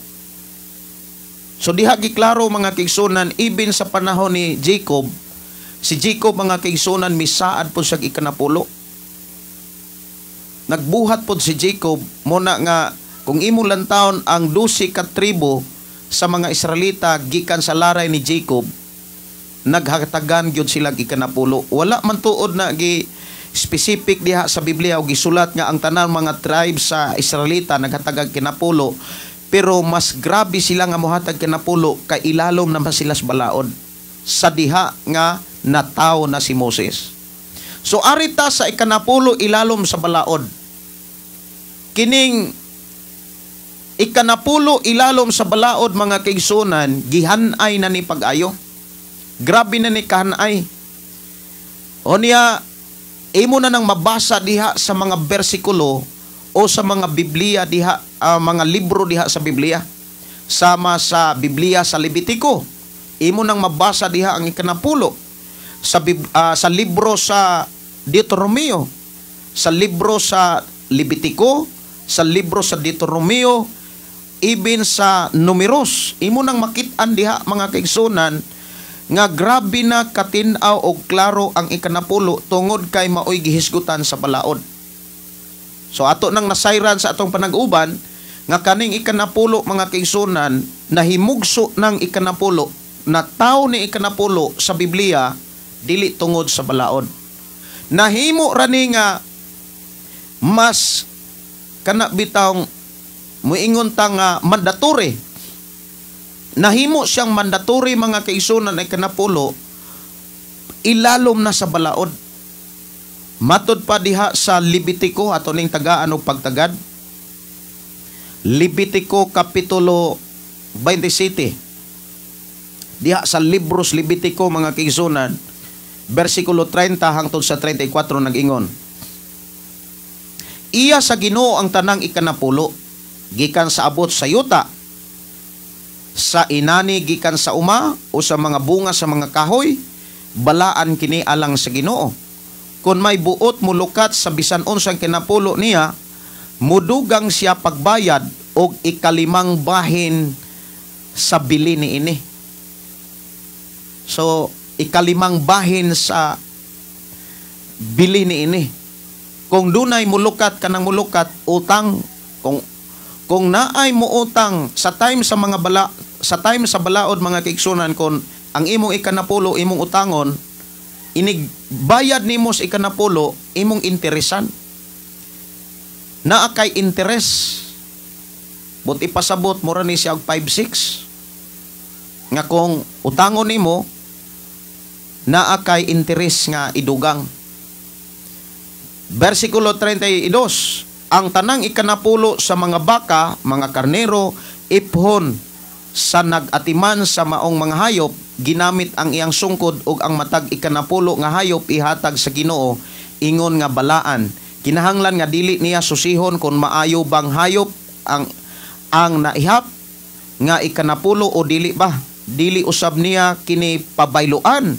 So diha giklaro mga kaigsunan, even sa panahon ni Jacob, si Jacob mga kaigsunan misaad po sa ikanapulo. Nagbuhat po si Jacob muna nga kung imo lang taon ang 12 ka tribo sa mga Israelita gikan sa laray ni Jacob, naghatagan gyud sila ikanapulo. Wala man tuod na specific diha sa Biblia o gisulat nga ang tanan mga tribes sa Israelita naghatag kinapulo, pero mas grabe sila nga mohatag kinapulo kay ilalom naman sila sa balaod sa diha nga natawo na si Moses. So arita sa ikanapulo ilalom sa balaod, kining ikanapulo ilalom sa balaod mga kaigsunan gihanay na ni pag-ayo. Grabe na ni kahanay. O niya imo na nang mabasa diha sa mga bersikulo o sa mga Biblia diha, mga libro diha sa Biblia. Sama sa Biblia sa Levitico, imo nang mabasa diha ang ikanapulo. Sa libro sa Deuteronomio, sa libro sa Levitico, sa libro sa Deuteronomio, even sa Numeros, imo nang makit-an diha mga kaigsunan nga grabe na katinaw og klaro ang ikanapulo tungod kay maoy gihisgutan sa balaod. So ato nang nasayran sa atong panag-uban nga kaning ikanapulo mga kaigsunan nahimugso ng ikanapulo, na tawo ni ikanapulo sa Biblia dili tungod sa balaod. Nahimo rani nga mas kana bitawng muingon ta nga mandatory. Nahimo siyang mandatory mga kaigsunan ay kanapulo ilalom na sa balaod. Matod pa diha sa Levitico ato ning tagaan og pagtagad. Levitico kapitulo 27. Diha sa libros Levitico mga kaigsunan, versikulo 30 hangtod sa 34 nag-ingon. Iya sa Ginoo ang tanang ikanapulo, gikan sa abot sa yuta, sa inani gikan sa uma o sa mga bunga sa mga kahoy, balaan kini alang sa Ginoo. Kung may buot mulukat sa bisan unsang kinapulo niya, mudugang siya pagbayad og ikalimang bahin sa bili ni ini. So, ikalimang bahin sa bili ni ini. Kung dunay mulukat kanang mulukat utang, kung naay mo utang sa time sa mga time sa balaod mga kaigsunan, kon ang imong ikanapulo imong utangon, inig bayad nimo sa ikanapulo imong interesan. Naa kay interes. But ipasabot mo ra ni siya og 5-6. Nga kung utangon nimo naa kay interes nga idugang. Versikulo 32, ang tanang ikanapulo sa mga baka, mga karnero, iphon, sa nagatiman sa maong mga hayop, ginamit ang iyang sungkod ug ang matag ikanapulo nga hayop ihatag sa Ginoo, ingon nga balaan. Kinahanglan nga dili niya susihon kung maayo bang hayop ang naihap nga ikanapulo o dili ba. Dili usab niya kini pabayloan.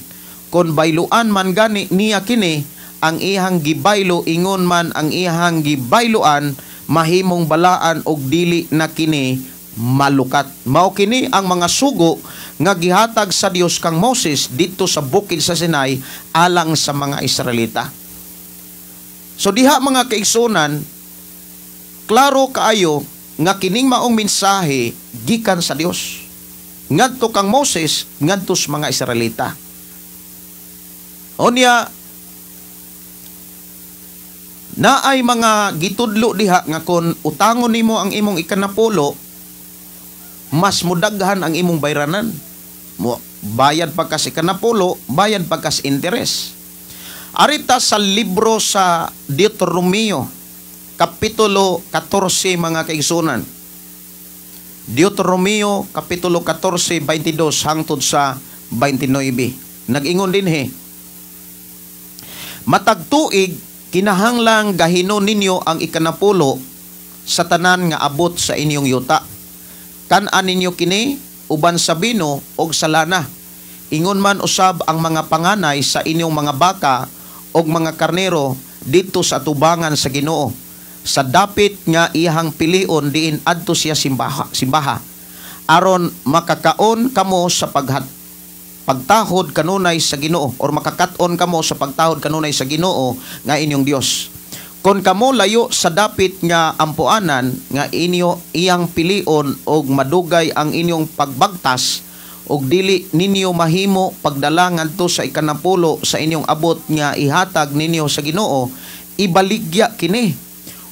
Kung bayloan man gani niya kini, ang ihang gibaylo ingon man ang ihang gibayloan mahimong balaan og dili na kini malukat. Mao kini ang mga sugo nga gihatag sa Dios kang Moses dito sa bukid sa Sinai alang sa mga Israelita. So diha mga kaigsunan, klaro kaayo nga kining maong mensahe gikan sa Dios ngadto kang Moses ngadto sa mga Israelita. Onya naay mga gitudlo diha nga kon utangon nimo ang imong ikanapulo, mas mudaghan ang imong bayranan. Bayad pagkas ikanapulo, bayad pagkas interes. Arita sa libro sa Deuteronomio, kapitulo 14 mga kaigsunan. Deuteronomio, kapitulo 14, 22 hangtod sa 29. Nag-ingon din matag tuig, kinahanglang gahino ninyo ang ikanapulo sa tanan nga abot sa inyong yuta. Kan-an ninyo kini uban sa bino og sa lana. Ingon man usab ang mga panganay sa inyong mga baka og mga karnero dito sa tubangan sa Ginoo. Sa dapit nga ihang pilion diin adto siya simbaha. Aron makakaon kamo sa pagtahod kanunay sa Ginoo, or makakaton kamo sa pagtahod kanunay sa Ginoo nga inyong Dios. Kon kamo layo sa dapit nga ampuanan nga iyang pilion og madugay ang inyong pagbagtas og dili ninyo mahimo pagdala ngadto sa ikanapulo sa inyong abot nga ihatag ninyo sa Ginoo, ibaligya kini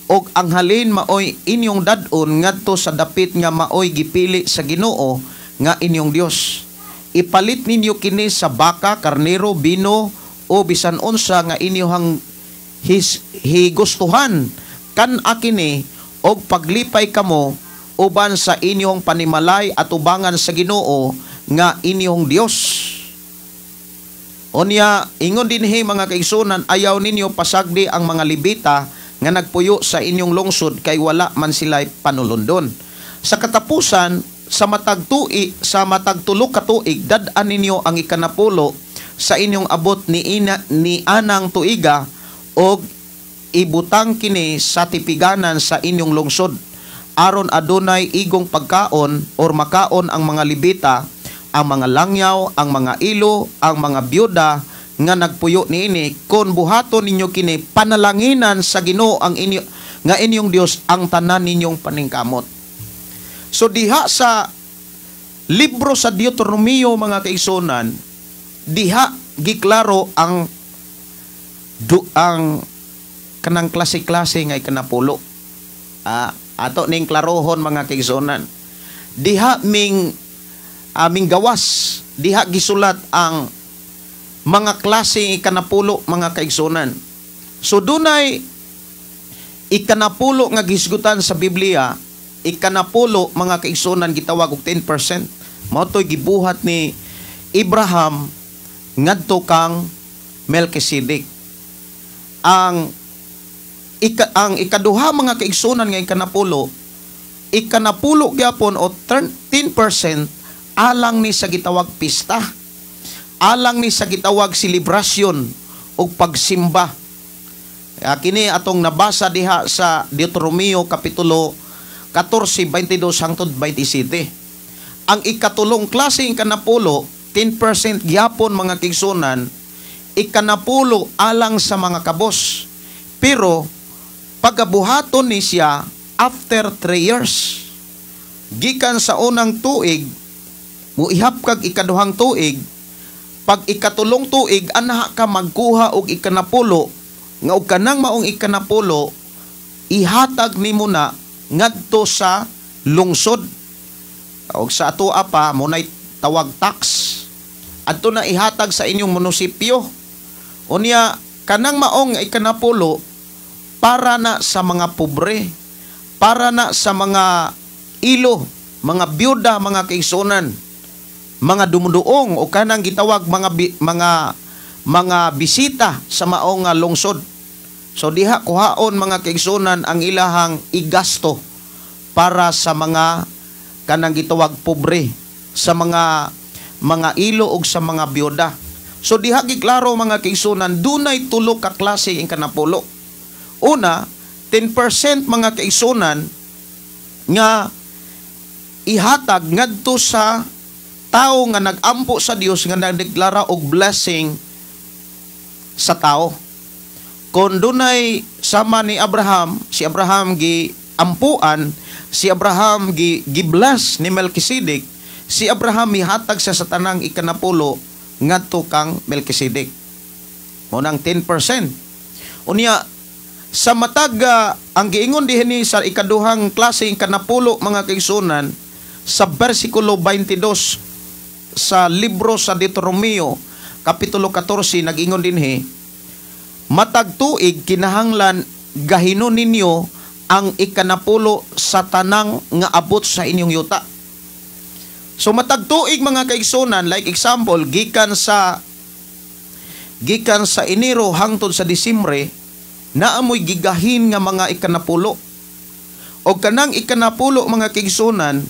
og ang halin maoy inyong dadon ngadto sa dapit nga maoy gipili sa Ginoo nga inyong Dios. Ipalit ninyo kini sa baka, karnero, bino o bisan unsa nga inyong higustuhan kan akini og paglipay kamo uban sa inyong panimalay at ubangan sa Ginoo nga inyong Dios. Onya ingon dinhi mga kaigsunan, ayaw ninyo pasagdi ang mga Levita nga nagpuyo sa inyong lungsod kay wala man sila'y panulundon. Sa katapusan sa matag tulo ka tuig, dad-an ninyo ang ikanapulo sa inyong abot ni anang tuiga og ibutang kini sa tipiganan sa inyong lungsod. Aron adunay igong pagkaon or makaon ang mga Levita, ang mga langyaw, ang mga ilo, ang mga byuda nga nagpuyo niini. Kon buhaton ninyo kini, panalanginan sa Ginoo ang inyong Dios ang tanan ninyong paningkamot. So diha sa libro sa Deuteronomio mga kaigsunan, diha giklaro ang kanang klase-klase nga ikanapulo. Ato ning klarohon mga kaigsunan. Diha ming gawas, diha gisulat ang mga klase ikanapulo mga kaigsunan. So dunay ikanapulo nga gisgutan sa Biblia, ikanapulo mga kaigsunan gitawag og 10%. Mao toy gibuhat ni Abraham ngadto kang Melchizedek. Ang ikaduha mga kaigsunan nga ikanapulo gyapon o 10% alang ni sa gitawag pista. Alang ni sa gitawag selebrasyon o pagsimba. Kini atong nabasa diha sa Deuteronomio kapitulo 14, 22 hangtod 27. Ang ikatulong klase ikanapulo, 10% gyapon mga kaigsunan, ikanapulo alang sa mga kabos. Pero pagabuhaton ni siya after 3 years. Gikan sa unang tuig, muihap kag ikaduhang tuig, pag ikatulong tuig, anaha ka magkuha og ikanapulo, nga og kanang maong ikanapulo, ihatag nimo na ngadto sa lungsod. Og sa ato pa, munay tawag tax. Adto na ihatag sa inyong munisipyo. Unya, kanang maong ikanapulo, para na sa mga pobre, para na sa mga ilo, mga byuda, mga kaigsunan, mga dumuduong o kanang gitawag mga bisita sa maong lungsod. So diha kuhaon mga kaigsunan ang ilahang igasto para sa mga kanang gitawag pobre, sa mga ilo ug sa mga byuda. So diha giklaro mga kaigsunan, dunay tulo ka klase ang kanapulo. Una, 10% mga kaigsunan nga ihatag ngadto sa tao nga nagampo sa Dios, nga nagdeklara og blessing sa tao. Kung dunay sama ni Abraham, si Abraham giampuan, si Abraham gi-bless ni Melchizedek, si Abraham ihatag sa tanang ikanapulo ngadto kang Melchizedek. Mo nang 10%. Unya sa matag ang giingon dinhi sa ikaduhang klase ikanapulo mga kaigsunan sa bersikulo 22 sa libro sa Deuteronomio kapitulo 14 nag-ingon dinhi, matag tuig kinahanglan gahinon ninyo ang ikanapulo sa tanang nga abot sa inyong yuta. So matag tuig mga kaigsunan, like example, gikan sa Enero hangtod sa Disyembre, naamoy gigahin nga mga ikanapulo. O kanang ikanapulo mga kaigsunan,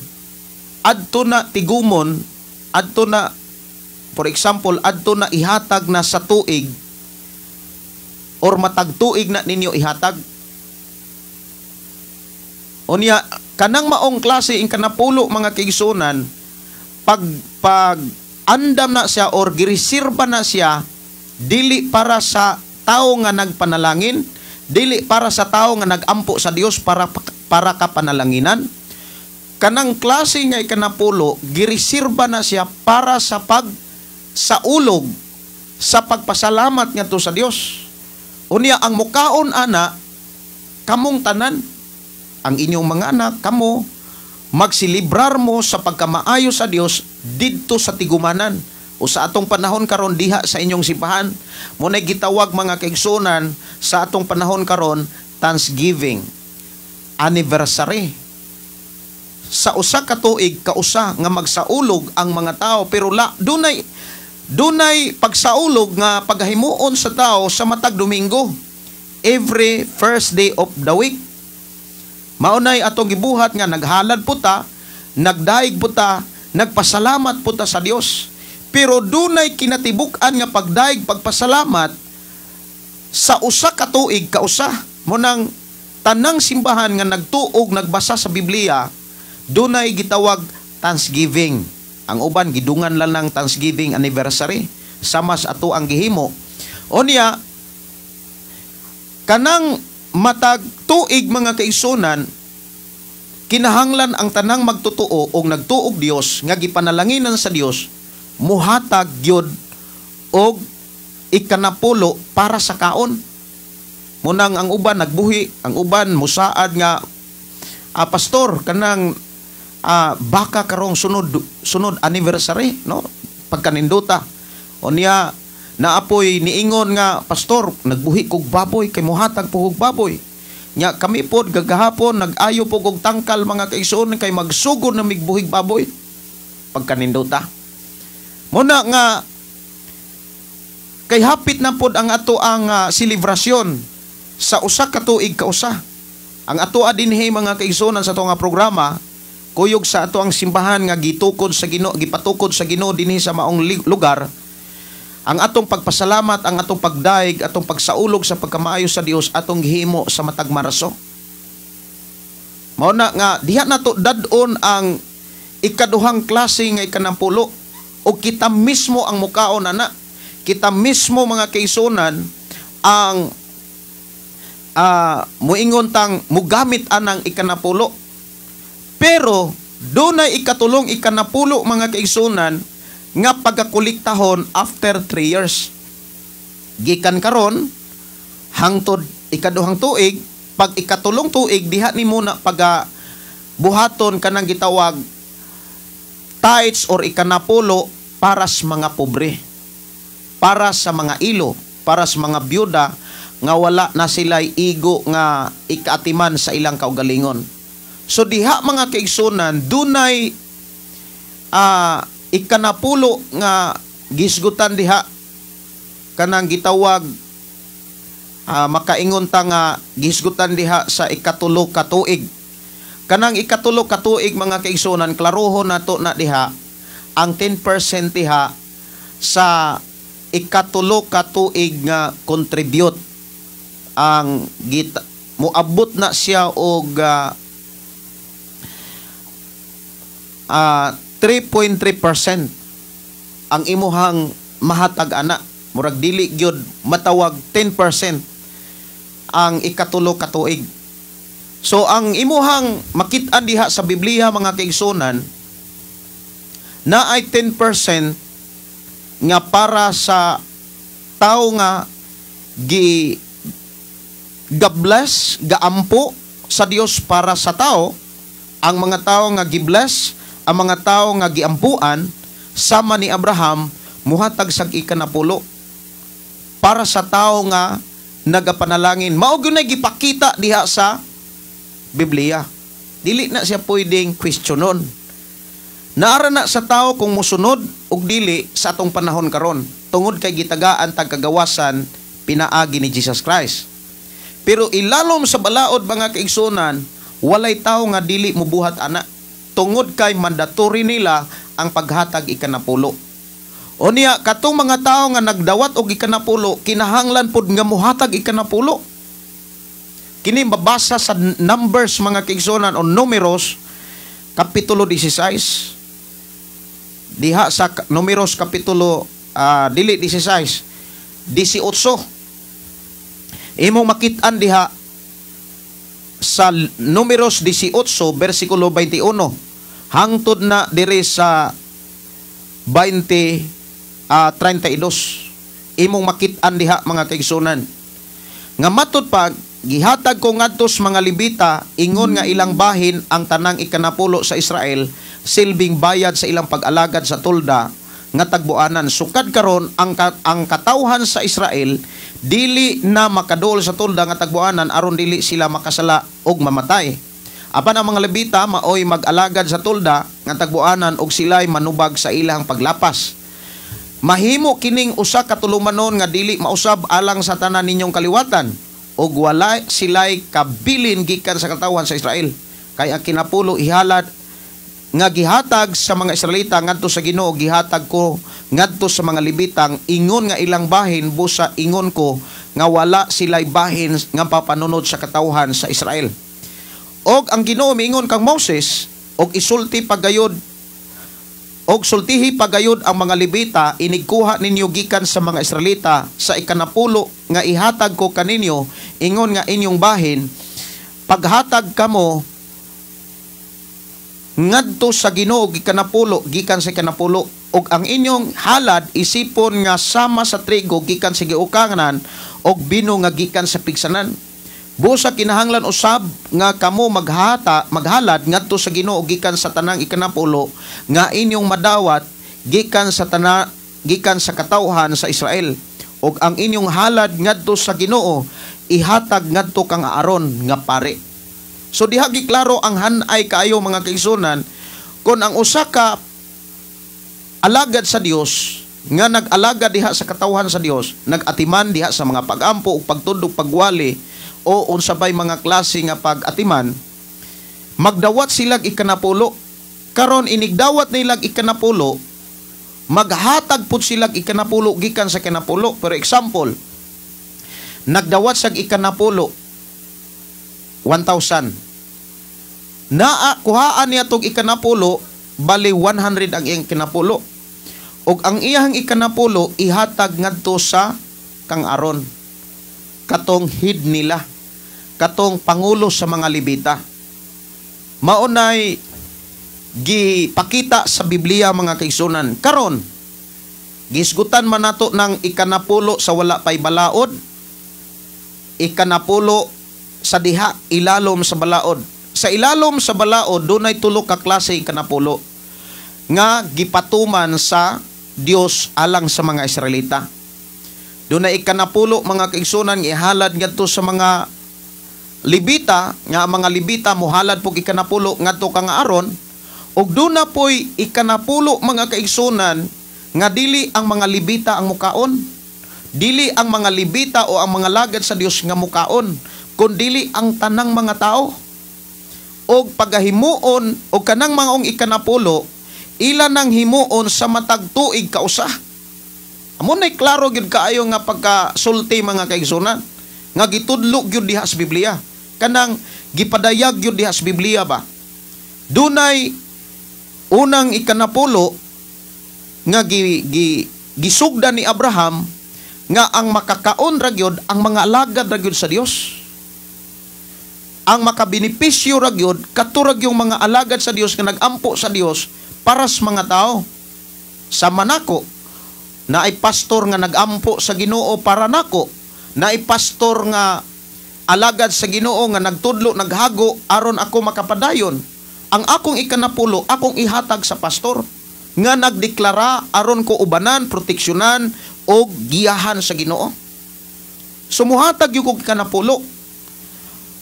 adto na tigumon, adto na, for example, adto na ihatag na sa tuig, or matag tuig na ninyo ihatag. Unya, kanang maong klase ikanapulo mga kaigsunan, pag andam na siya or giresirba na siya, dili para sa tao nga nagpanalangin, dili para sa tao nga nagampo sa Dios para kapanalanginan. Kanang klase nga ikanapulo, giresirba na siya para sa saulog, sa pagpasalamat nga to sa Dios. Unya ang mukaon ana, kamong tanan, ang inyong mga anak, kamo, magsilibrar mo sa pagkamaayo sa Dios didto sa tigumanan. O sa atong panahon karon diha sa inyong simbahan, mo na gitawag mga kaigsunan sa atong panahon karon, Thanksgiving, anniversary. Sa usa ka tuig kausa nga magsaulog ang mga tao, pero dunay pagsaulog nga paghimuon sa tao sa matag Domingo, every first day of the week. Maunay atong gibuhat nga naghalad po ta, nagdaig po ta, nagpasalamat po ta sa Dios. Pero dunay kinatibuk-an nga pagdaig pagpasalamat sa usa ka tuig kausa. Mo nang tanang simbahan nga nagtuog nagbasa sa Biblia, dunay gitawag Thanksgiving. Ang uban gidungan lang ng Thanksgiving anniversary sama sa ato ang gihimo. Unya kanang matag tuig mga kaigsunan, kinahanglan ang tanang magtutuo o nagtuog Dios nga gipanalanginan sa Dios, muhatag gyud og ikanapulo para sa kaon. Munang ang uban nagbuhi, ang uban musaad nga pastor kanang baka karong sunod anniversary, no? Pagkaninduta. O niya naapoy niingon nga, pastor, nagbuhi kog baboy kay mohatag po kog baboy. Nya kami pod gagahapon nag-ayo po kog tangkal mga kaigsoon kay magsugod na migbuhig baboy. Pagkaninduta. Muna nga kay hapit na pod ang ato ang selebrasyon sa usa ka tuig kausa. Ang ato dinhi mga kaigsoon sa ato nga programa kuyog sa ato ang simbahan nga gitukod sa Ginoo, gipatukod sa Ginoo dinhi sa maong lugar. Ang atong pagpasalamat, ang atong pagdaig, atong pagsaulog sa pagkamaayo sa Dios, atong gihimo sa matag maraso. Mao na nga diha nato dadon ang ikaduhang klase nga ikanampulo o kita mismo ang mukaon ana. Kita mismo mga kaigsunan ang muingon tang mugamit anang ikanapulo. Pero dunay ikatulong ikanapulo mga kaigsunan nga pagakuliktahon after 3 years. Gikan karon hangtod ikaduhang tuig, pag ikatulong tuig diha ni muna buhaton kanang gitawag tithes or ikanapulo para sa mga pobre, para sa mga ilo, para sa mga byuda nga wala na sila'y igo nga ikaatiman sa ilang kaugalingon. So diha mga kaigsunan dunay ikanapulo nga gisgutan diha kanang gitawag makaingon ta nga gisgutan diha sa ikatulo ka tuig. Kanang ikatulo ka tuig mga kaigsunan klarohon nato na diha ang 10% diha sa ikatulo ka tuig nga contribute ang moabot na siya og 3.3% ang imuhang mahatag ana. Murag dili gyud matawag 10% ang ikatulo ka tuig. So ang imuhang makit-an diha sa Biblia mga kaigsunan na ay 10% nga para sa tao nga ga-bless, gaampo sa Dios para sa tao. Ang mga tao nga gi-bless, ang mga tao nga giampuan sama ni Abraham muhatag sag ikanapulo para sa tao nga nagapanalangin. Mao gyud na gipakita diha sa Biblia. Dili na siya pwedeng questionon. Naara na sa tao kung musunod og dili sa atong panahon karon tungod kay gitagaan tag kagawasan pinaagi ni Jesus Christ. Pero ilalom sa balaod mga kaigsunan, walay tao nga dili mubuhat ana tungod kay mandatory nila ang paghatag ikanapulo. O niya katong mga tao nga nagdawat og ikanapulo kinahanglan pod nga muhatag ikanapulo. Kini mabasa sa Numbers mga kaigsunan o Numeros kapitulo 16. Diha sa Numeros kapitulo dili 16, 18. Imong makit-an diha sa Numeros 18 bersikulo 21 hangtod na dire sa 32. Imong makit-an diha mga kaigsunan nga matud pag gihatag ko ngadto sa mga Levita ingon nga ilang bahin ang tanang ikanapulo sa Israel silbing bayad sa ilang pag-alagad sa tulda nga tagbuanan. Sukad karon ang katawhan sa Israel dili na makadol sa tulda nga tagbuanan aron dili sila makasala og mamatay. Apan ang mga Levita maoy mag-alagad sa tulda nga tagbuanan og sila'y manubag sa ilang paglapas. Mahimo kining usa ka tulumanon nga dili mausab alang sa tanan ninyong kaliwatan ug wala sila'y kabilin gikan sa katawhan sa Israel. Kay ang kinapulo ihalad nga gihatag sa mga Israelita ngadto sa Ginoo gihatag ko ngadto sa mga Levitang ingon nga ilang bahin busa ingon ko nga wala sila'y bahin nga papanunod sa katawhan sa Israel. Og ang Ginoo miingon kang Moses og isulti pagayod og sultihi pagayod ang mga Levita inigkuha ninyo gikan sa mga Israelita sa ikanapulo nga ihatag ko kaninyo ingon nga inyong bahin paghatag kamo ngadto sa Ginoo gikanapulo gikan sa ikanapulo og ang inyong halad isipon nga sama sa trigo gikan sa giukangan og bino nga gikan sa pigsanan. Busa kinahanglan usab nga kamo maghalad ngadto sa Ginoo gikan sa tanang ikanapulo nga inyong madawat gikan sa katawhan sa Israel, ug ang inyong halad ngadto sa Ginoo ihatag ngadto kang Aaron nga pare. So diha giklaro ang hanay kaayo mga kaigsunan, kon ang usa ka alagad sa Dios nga nag-alagad diha sa katawhan sa Dios, nag-atiman diha sa mga pag-ampo ug pagtudlo pagwali o unsabay mga klase nga pag-atiman, magdawat silag ikanapulo. Karon inigdawat nilag ikanapulo, maghatag pud silag ikanapulo gikan sa kanapulo. For example, nagdawat sag ikanapulo 1,000. Kuhaan niya tog ikanapulo, bali 100 ang iyang kinapulo. Og ang iyang ikanapulo ihatag ngadto sa kang Aaron, katong head nila, katong pangulo sa mga Levita. Maunay gipakita sa Biblia mga kaigsunan. Karon gisgutan man nato ng ikanapulo sa wala pay balaod, ikanapulo sa diha ilalom sa balaod. Sa ilalom sa balaod dunay tulo ka klase ikanapulo nga gipatuman sa Dios alang sa mga Israelita. Dunay ikanapulo mga kaigsunan ihalad ngadto sa mga Levita, nga mga Levita mohalad pug ikanapulo ngadto kang Aaron, ug duna poy ikanapulo mga kaigsunan nga dili ang mga Levita ang mukaon, dili ang mga Levita o ang mga lagad sa Dios nga mukaon, kundi ang tanang mga tao. Og pagahimuon og kanang maong ikanapulo ila nang himuon sa matag tuig kausa. Amo nay klaro gyud kaayo nga pagkasulti mga kaigsunan nga gitudlo gyud diha sa Biblia, kanang gipadayag gyud diha sa Biblia ba. Dunay unang ikanapulo nga gisugdan ni Abraham nga ang makakaon ra gyud ang mga alagad ra gyud sa Dios. Ang makabenepisyo ra gyud katurag yung mga alagad sa Dios nga nagampo sa Dios para sa mga tao. Sa manako na ay pastor nga nagampo sa Ginoo para nako, na ay pastor nga alagad sa Ginoo nga nagtudlo naghago aron ako makapadayon. Ang akong ikanapulo akong ihatag sa pastor nga nagdeklara aron ko ubanan, proteksyonan o giyahan sa Ginoo. Sumuhatag yung kong ikanapulo.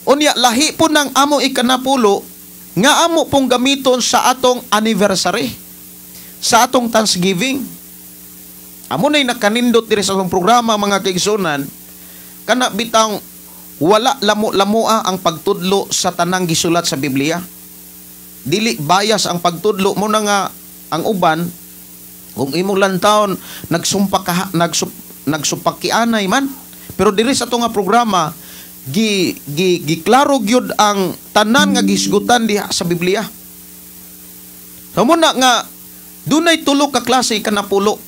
Unya lahi po ng amo ikanapulo nga amo pong gamiton sa atong anniversary, sa atong Thanksgiving. Amo na'y nakanindot diri sa atong programa mga kaigsunan, kana bitang wala lamo-lamoa ang pagtudlo sa tanang gisulat sa Biblia. Dili bias ang pagtudlo mo na nga ang uban kung imong lantawon nagsumpak-kianay man, pero diri sa atong programa giklaro gyud ang tanan nga gisgutan diha sa Biblia. So muna nga dunay tulo ka klase ikanapulo.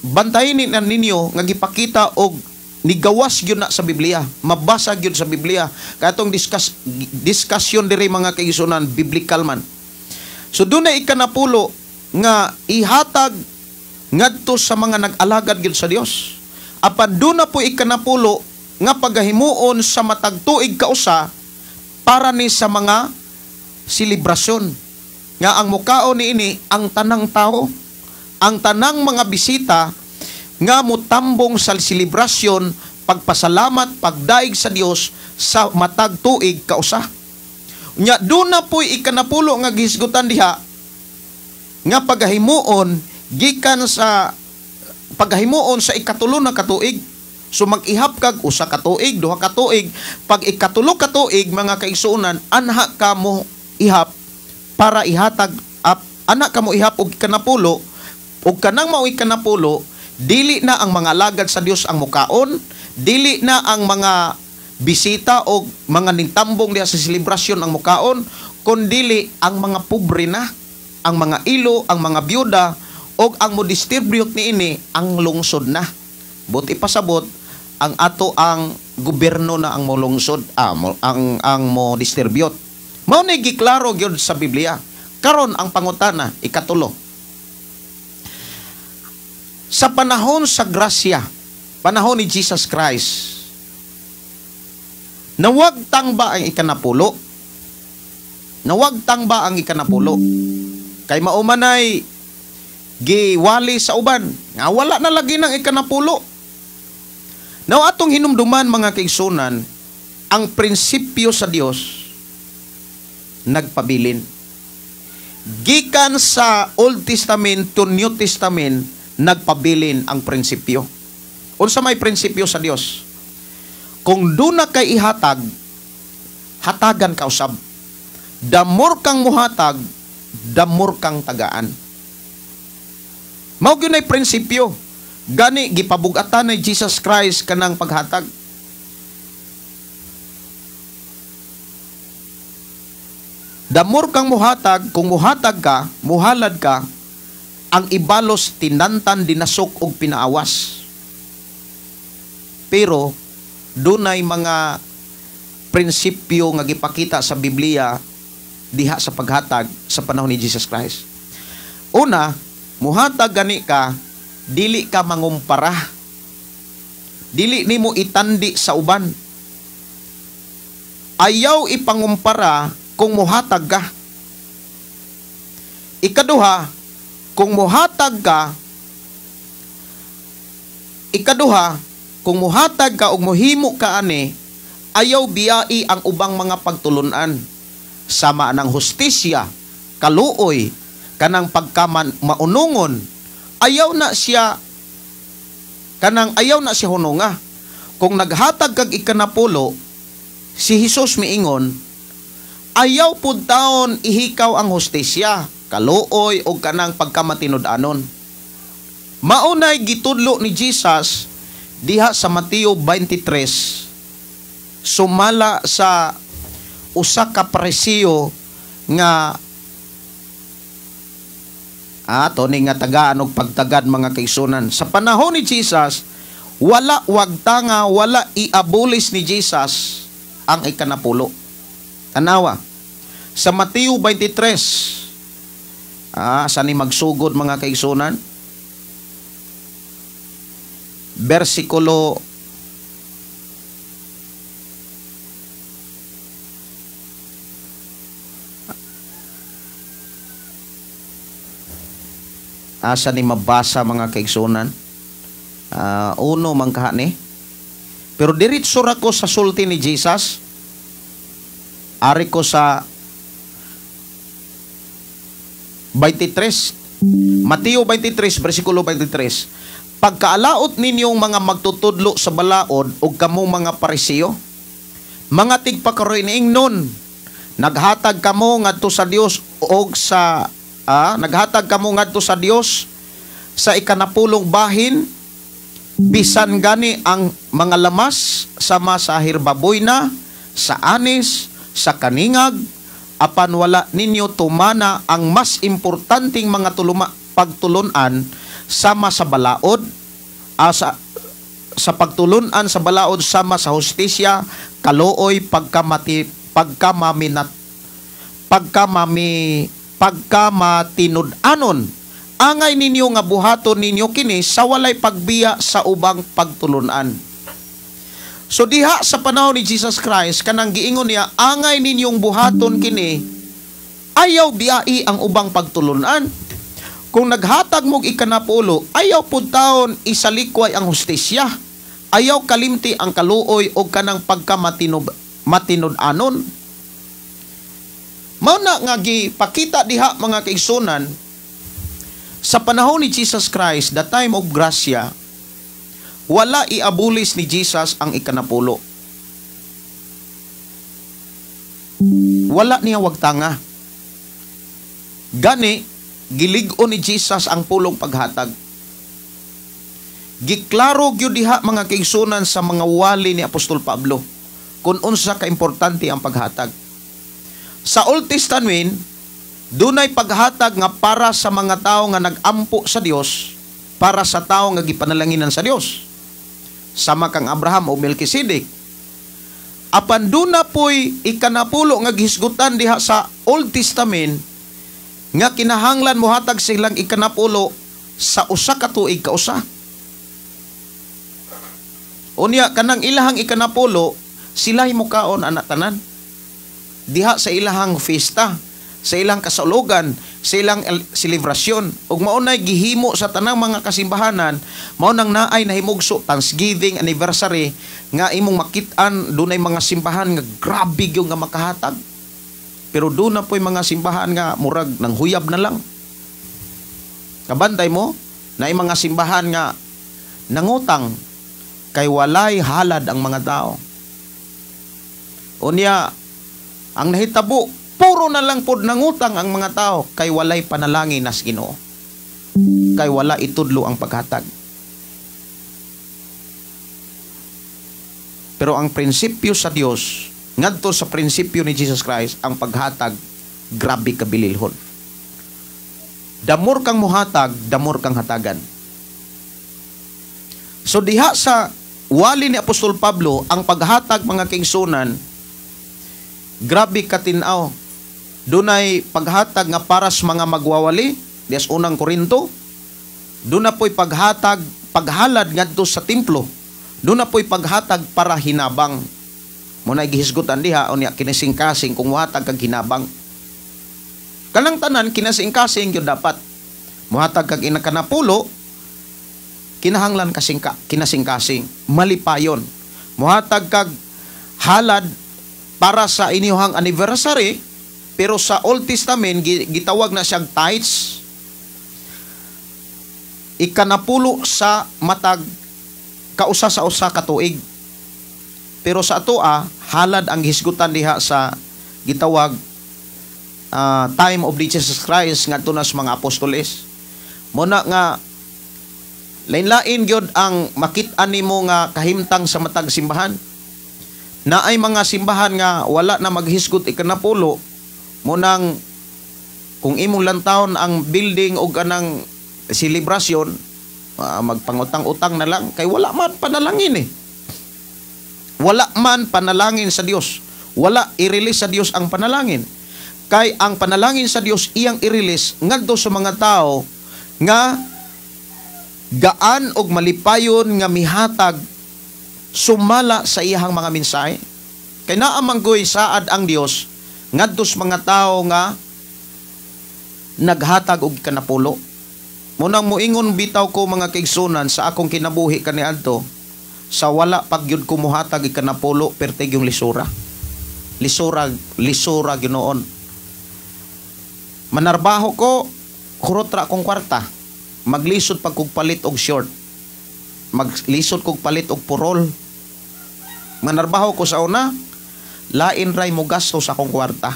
Bantayin ninyo nga gipakita og nigawas gyud na sa Biblia, mabasa gyud sa Biblia. Katong discussion diri mga kaigsunan biblical man. So dunay ikanapulo nga ihatag ngadto sa mga nag-alagad gyud sa Dios. Apan duna po ikanapulo nga pagahimuon sa matag tuig kausa para ni sa mga selebrasyon nga ang mukaon niini ang tanang tao, ang tanang mga bisita nga mutambong sa selebrasyon, pagpasalamat, pagdaig sa Dios sa matag tuig kausa. Nya duna po'y ikanapulo nga gisgutan diha nga pagahimuon gikan sa pagahimuon sa ikatulo na katuig. So mag-ihap kag usa ka tuig, duha ka tuig, pag ikatulo ka tuig mga kaigsunan, anha ka mo ihap para ihatag anak ka mo ihap og ikanapulo, og kanang mao ikanapulo dili na ang mga alagad sa Dios ang mukaon, dili na ang mga bisita o mga nintambong diha sa selebrasyon ang mukaon, kundi ang mga pobre na, ang mga ilo, ang mga byuda, o ang mo distribute niini ang lungsod na. Buti pasabot ang ato ang gobyerno na ang mo lungsod, ang mo distribute. Mao ni giklaro gyud sa Biblia. Karon ang pangutana ikatulo. Sa panahon sa grasya, panahon ni Jesus Christ, Nawagtang ba ang ikanapulo? Nawagtang ba ang ikanapulo? Kay maumanay giwali sa uban nga wala na lagi ng ikanapulo. Now atong hinumduman mga kaigsunan, ang prinsipyo sa Dios nagpabilin. Gikan sa Old Testament to New Testament, nagpabilin ang prinsipyo. Unsa may prinsipyo sa Dios? Kung duna kay ihatag, hatagan ka usab. The more kang muhatag, the more kang tagaan. Mao gyud nay prinsipyo. Gani gipabug-atan ni Jesus Christ kanang paghatag. The more kang muhatag, kung muhatag ka, muhalad ka, ang ibalos tinantan, dinasok og pinaawas. Pero dunay mga prinsipyo nga gipakita sa Biblia diha sa paghatag sa panahon ni Jesus Christ. Una, muhatag gani ka, dili ka mangumpara. Dili nimo itandi sa uban. Ayaw ipangumpara kung muhatag ka. Ikaduha, kung muhatag ka og mohimo ka ani, ayaw biyai ang ubang mga pagtulunan. Sama ng hustisya, kaluoy, kanang pagkaman maunungon, ayaw na siya hununga. Kung naghatag kag ikanapulo, si Jesus miingon, ayaw pud taon ihikaw ang hustisya, kaluoy o kanang pagkamatinud-anon. Maunay gitudlo ni Jesus diha sa Mateo 23, sumala sa usa ka Parisiyo nga ni nga tagaan og pagtagad mga kaigsunan. Sa panahon ni Jesus, wala wagtanga, wala iabulis ni Jesus ang ikanapulo. Tanawa, sa Mateo 23, sa ni magsugod mga kaigsunan, versikulo 1 ni mabasa mga kaigsunan. Uno man kaha ni. Pero diretso ra ko sa sulti ni Jesus. Ari ko sa 23, Mateo 23 versikulo 23. Pagkaalaot ninyong mga magtutudlo sa balaod ug kamong mga Parisiyo, mga tigpakaroy ni ingnon, naghatag kamo ngadto sa Dios og sa naghatag kamo ngadto sa Dios sa ikanapulong bahin, bisan gani ang mga lamas sama sa hirbaboy na, sa anis, sa kaningag, apan wala ninyo tumana ang mas importanteng mga pagtulunan sama sa balaod, sa pagtulunan sa balaod sama sa hustisya, kaluoy, pagkamatinud-anon. Angay ninyo nga buhaton ninyo kini sa walay pagbiya sa ubang pagtulunan. So diha sa panahon ni Jesus Christ, kanang giingon niya, angay ninyong buhaton kini, ayaw biyai ang ubang pagtulunan. Kung naghatag mog ikanapulo, ayaw pud taon isalikway ang hustisya. Ayaw kalimti ang kaluoy o kanang pagkamatinud-anon. Mao na nga gipakita diha mga kaigsunan, sa panahon ni Jesus Christ, the time of grasya, wala iabulis ni Jesus ang ikanapulo. Wala niya wagtanga. Gani, gilig-on ni Jesus ang pulong paghatag. Giklaro gyud diha mga kaigsunan sa mga wali ni Apostol Pablo kung unsa ka importante ang paghatag. Sa Old Testament, dunay paghatag nga para sa mga tao nga nagampo sa Dios, para sa tao nga gipanalanginan sa Dios. Sama kang Abraham o Melkisedek. Apan duna po'y ikanapulo nga gihisgutan diha sa Old Testament nga kinahanglan mohatag silang ikanapulo sa usa ka tuig kausa. Unya kanang ilahang ikanapulo sila himukaon anak tanan. Diha sa ilahang fiesta, sa ilang kasaulogan, sa ilang selebrasyon. Ug maunay gihimo sa tanang mga kasimbahanan, mao nang naay nahimugso Thanksgiving anniversary nga imong makit-an dunay mga simbahan nga grabe gyud nga makahatag. Pero doon na po'y mga simbahan nga murag nang huyab na lang. Kabantay mo, na mga simbahan nga nangutang kay walay halad ang mga tao. Unya, ang nahitabo, puro na lang pod nangutang ang mga tao kay walay panalangin nas Ginoo. Kay wala itudlo ang paghatag. Pero ang prinsipyo sa Dios, ngadto sa prinsipyo ni Jesus Christ, ang paghatag, grabe kabililhon. Damor kang muhatag, damor kang hatagan. So diha sa wali ni Apostol Pablo, ang paghatag mga kaigsunan, grabe katinaw. Dunay paghatag nga para sa mga magwawali, dias unang Korinto. Doon na po'y paghatag, paghalad ngadto sa templo. Doon na po'y paghatag para hinabang. Muna gihisgutan diha o niya kinasing-kasing kung muhatag kag hinabang. Kanang tanan kinasing-kasing yun dapat. Muhatag kag inakanapulo, kinahanglan kinasing-kasing, malipayon. Muhatag kag halad para sa inyong anniversary, pero sa Old Testament gitawag na siyang tithes. Ikanapulo sa matag kausa sa usa ka tuig. Pero sa atoa, halad ang hisgutan diha sa gitawag time of Jesus Christ ngadto na sa mga apostoles. Muna nga lain-lain gyud ang makit-an nimo nga kahimtang sa matag simbahan. Na ay mga simbahan nga wala na maghisgot ikanapulo, munang kung imong lantawon ang building o ganang selebrasyon, magpangutang-utang na lang kay wala man panalangin eh. Wala man panalangin sa Dios. Wala i-release sa Dios ang panalangin. Kay ang panalangin sa Dios iyang i-release ngadto sa mga tao nga gaan og malipayon nga mihatag sumala sa iyang mga mensahe. Kay naa manggoy saad ang Dios ngadto sa mga tao nga naghatag og kanapulo. Munang moingon bitaw ko mga kaigsunan sa akong kinabuhi kaniadto, sa wala pagyud ko muhatag ikanapulo pertig yung lisura. Lisura Ginoon. Manarbaho ko, kurotra kong kwarta. Maglisod pag kog palit og short. Maglisod kog palit og purol. Manarbaho ko sa una, lain ray mo gasto sa akong kwarta.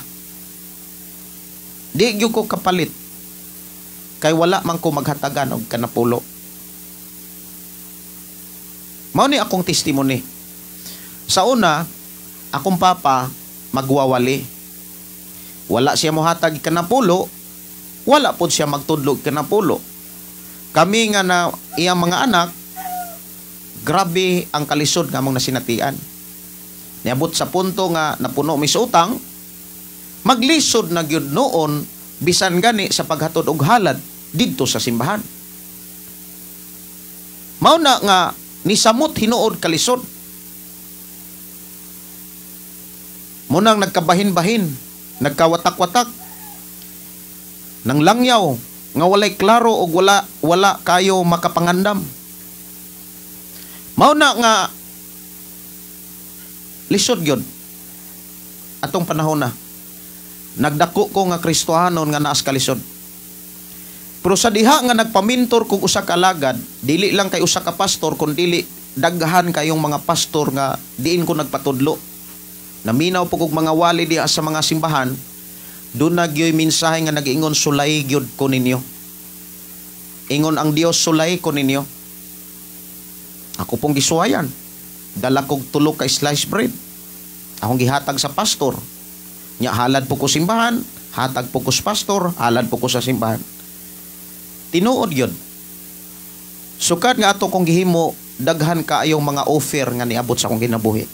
Di gyud ko kapalit. Kay wala man ko maghatagan og kanapulo. Mao ni akong testimony. Sa una, akong papa magwawali. Wala siya mohatag kanapulo, wala pod siya magtudlog kanapulo. Kami nga na iyang mga anak, grabe ang kalisod nga mong nasinatian. Niabot sa punto nga napuno mi sa utang, maglisod na gyud noon bisan gani sa paghatod og halad didto sa simbahan. Mao na nga nisamot hinuod kalisod. Munang nagkabahin-bahin, nagkawatak-watak, nang langyaw nga walay klaro o wala kayo makapangandam. Mao na nga lisod gyud atong panahon na. Nagdako ko nga Kristohanon nga naas kalisod. Pero sa diha nga nagpamintor kog usa ka alagad, dili lang kay usa ka pastor kundi daghan kayong mga pastor nga diin ko nagpatudlo. Naminaw po kog mga wali diha sa mga simbahan, doon na gyoy mensahe nga nag-ingon sulay gyud ko ninyo. Ingon ang Dios sulay ko ninyo. Ako pong gisuwayan. Dala kog tulo ka slice bread. Akong gihatag sa pastor. Nya halad po ko simbahan, hatag po ko sa pastor, halad po ko sa simbahan. Tinuod yun. Sukat nga ato kong gihimo, daghan kaayong mga offer nga niabot sa akong kinabuhi.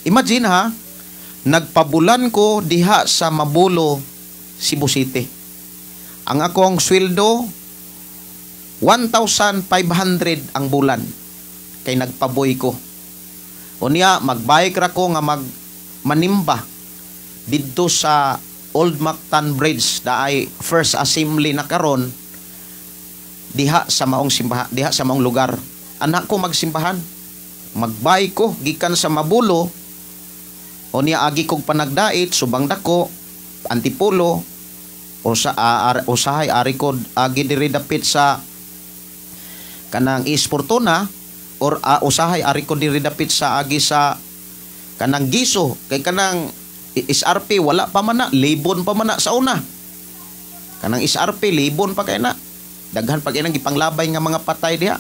Imagine ha, nagpabulan ko diha sa Mabulo, Cebu City. Ang akong sweldo, 1,500 ang bulan. Kay nagpaboy ko. Unya magbike ra ko nga manimba didto sa Old Mactan Bridge daay First Assembly na karon diha sa maong simbahan, diha sa maong lugar. Anak ko magsimbahan. Magbike ko gikan sa Mabulo. Unya agi kog panagdait subang dako Antipolo usahay ari ko agi diri dapit sa kanang East Fortuna or usahay ari ko diri dapit sa agi sa kanang Giso kay kanang SRP wala pa man na, libon pa man na sa una. Kanang SRP libon pa kay na. Daghan pa kay nang gipanglabay nga mga patay diha.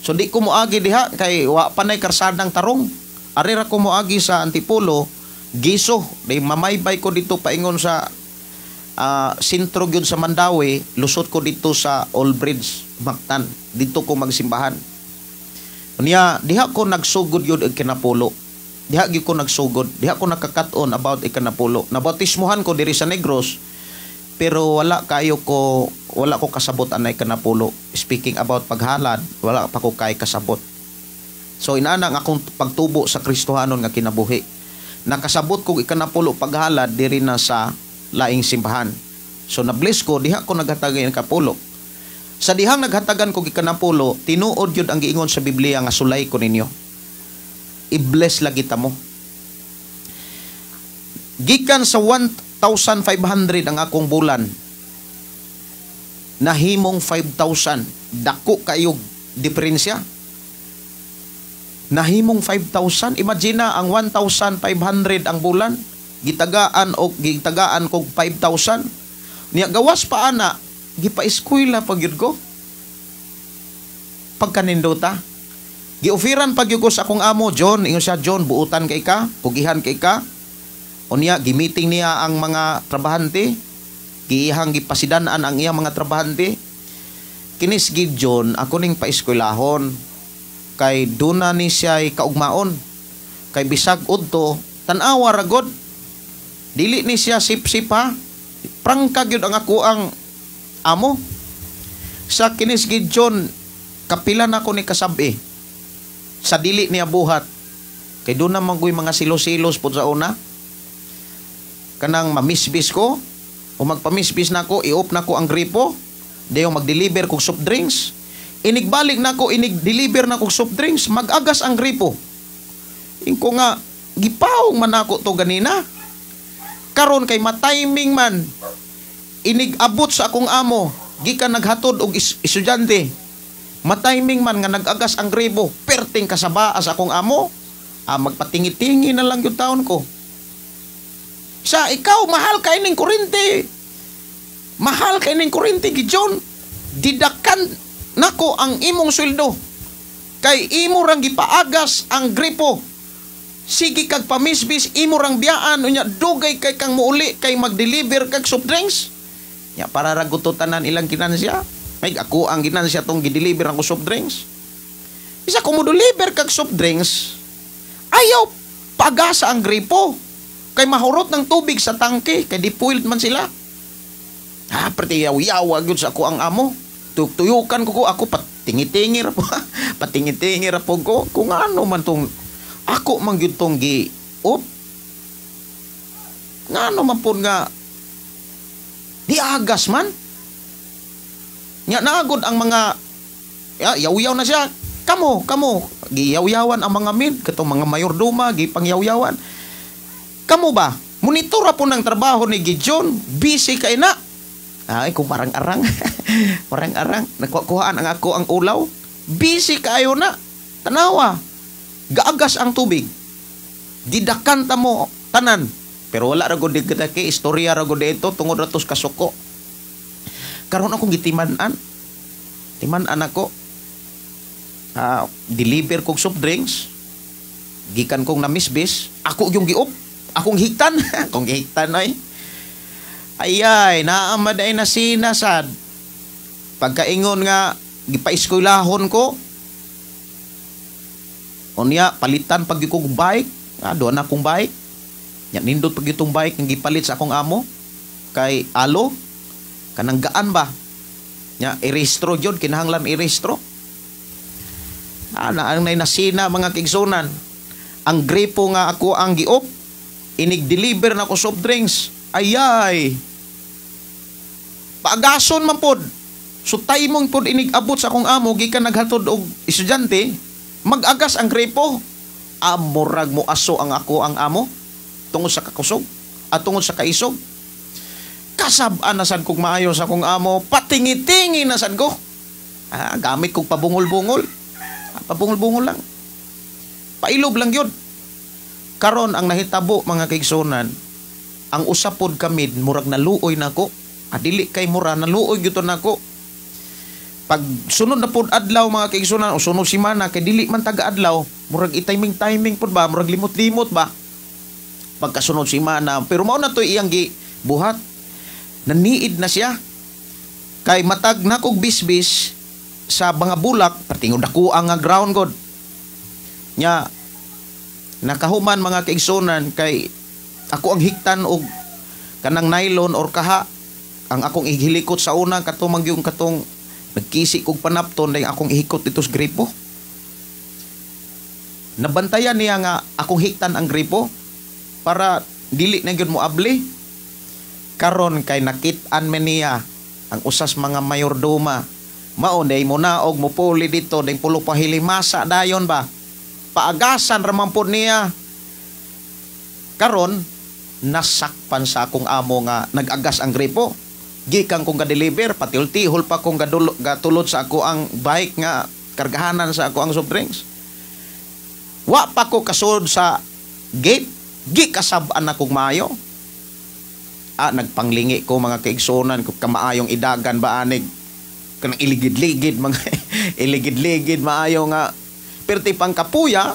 So di ko moagi diha kay wa pa nay karsadang tarong. Ari ra ko moagi sa Antipolo, Giso, day mamaybay ko dito paingon sa sentro gyud sa Mandawi, lusot ko dito sa Old Bridge, Mactan. Dito ko magsimbahan. Unya diha ko nagsugod yun ang kinapulo. Diha gyud ko nagsugod. Diha ko nakakat-on about ikanapulo. Nabautismuhan ko diri sa Negros, pero wala ko kasabot anay kanapulo. Speaking about paghalad, wala pa ko kay kasabot. So inaana nga akong pagtubo sa Kristohanon nga kinabuhi. Nakasabot ko ikanapulo paghalad diri na sa laing simbahan. So na-bless ko diha ko naghatagan kapulo. Sa dihang naghatagan ko ikanapulo, tinuod yun ang giingon sa Biblia nga sulay ko ninyo. I-bless lagi ta mo. Gikan sa 1,500 ang akong bulan, nahimong 5,000. Dako kayog diferensya. Nahimong 5,000. Imagine na ang 1,500 ang bulan, gitagaan kog 5,000. Niya gawas pa ana, gipa-eskwela pag yun ko. Pagkanindota. Giufiran pag yun ko sa akong amo, John, ingon siya, John, buutan kay ka, pugihan kay ka. O niya, gimiting niya ang mga trabahante, gihang gipasidanaan ang iyang mga trabahante. Kinis gid John, ako ning pa-eskwelahon. Kay duna ni siya kaugmaon. Kay bisag udto, tanawa ragod. Dili ni siya sip-sip ha. Prangka gyud ang ako ang amo. Sa kinis gid John, kapila na ko ni kasabi. Sa dili niya buhat. Kay doon naman ko'y mga silos-silos po sa una. Kanang mamisbis ko, o magpamisbis na ko, i-off na ko ang gripo, dayo mag-deliver kong soft drinks. Inigbalik na ko, inig-deliver na kong soft drinks, mag-agas ang gripo. Ingko nga, gipawong man ako to ganina. Karon kay matiming man, inig-abot sa akong amo, gikan naghatod og estudyante. Matiming man nga nag-agas ang gripo, perting kasaba sa akong amo, magpatingi-tingi na lang yung taon ko. Sa ikaw, mahal kay ning kurente. Mahal kay ning kurente, Gijon. Didakan nako ang imong sweldo. Kay imo rang gipaagas ang gripo. Sige kag pamisbis, imo rang biyaan. Unya, dugay kay kang muuli kay mag-deliver kag soft drinks. Ya, para ragutotanan ilang ginansya. May ako ang ginansya tong gi-deliver ang soft drinks. Isa ko mo deliver kag soft drinks, ayaw pagasa ang gripo. Kay mahurot ng tubig sa tangke, kay dipuilt man sila. Perti yaw-yaw gyud sa ako ang amo. Tuyukan ko ako patingi-tingi ra po. Patingi-tingi ra po ko kung ano man tong ako man gyud tong gi-op. Ngano man po nga diagas man. Nya nagod ang mga yaw-yaw na siya. Kamo, giyaw-yawan ang mga mid, katong mga mayordoma, gipangyaw-yawan. Kamo ba? Monitor po ng trabaho ni Gijon, busy kay na. Ay, kung parang-arang. Parang-arang. Nagkuhaan ang ako ang ulaw. Busy kayo na. Tanawa. Gaagas ang tubig. Didakan ta mo, tanan. Pero wala rago di kita kay istorya rago dito tungod ratos kasuko. Karon akong gitiman-an. Timan-an ako. Deliver kong soft drinks. Gikan kong namisbis. Ako yung giop. Akong hiktan. Akong hiktan ay. Ayay, naamad ay nasinasad. Pagkaingon nga, gipa-eskwelahon ko. Unya, palitan pag kong bike. Doon akong bike. Yan, nindot pag itong bike ang gipalit sa akong amo. Kay alo. Kanang gaan ba? Nya, irestro yun. Kinahanglan irestro. Ana ang nay nasina mga kaigsunan. Ang gripo nga ako ang giop, inig-deliver na ko soft drinks. Ayay. Paagason man pod. So taymong pod inig-abot sa akong amo gikan naghatod og estudyante, mag-agas ang gripo. Amorag mo aso ang ako ang amo tungod sa kakusog at tungod sa kaisog. Kasab-an na sad kog maayo sa akong amo, patingi-tingi na sad ko. Gamit kog pabungol-bungol. Pabungol-bungol lang. Pailob lang yun. Karon ang nahitabo mga kaigsunan, ang usapod kami murag naluoy nako. Adili kay mura naluoy gyud nako. Pag sunod na pod adlaw mga kaigsunan o sunod semana kay dili man taga adlaw, murag i-timing pod ba, murag limot-limot ba. Pagkasunod semana, pero mao na to iyang gibuhat. Naniid na siya. Kay matag na kog bisbis sa mga bulak, patingod ako ang ground god. Nya nakahuman mga kaigsunan kay ako ang hiktan og kanang nylon or kaha ang akong ihilikot sa una katong yung katong nagkisi kog panapton dahil akong ihikot dito sa gripo. Nabantayan niya nga akong hiktan ang gripo para dili na gyud mo abli. Karon kay nakit-an man niya ang usas mga mayordoma. Mao day mo naog mo puli dito ding pulo pa hilimasa dayon ba. Paagasan ra man pod niya. Karon nasakpan sa akong amo nga nag-agas ang gripo. Gikan kong ga-deliver, patil-tihol pa kong gatulod sa ako ang bike nga kargahanan sa ako ang soft drinks. Wa pa ko kasud sa gate, gikasab-an akong maayo. Nagpanglingi ko mga kaigsunan kung kamaayong idagan ba anig. Kanang iligid-ligid, mga iligid-ligid maayo nga. Perti pang kapuya,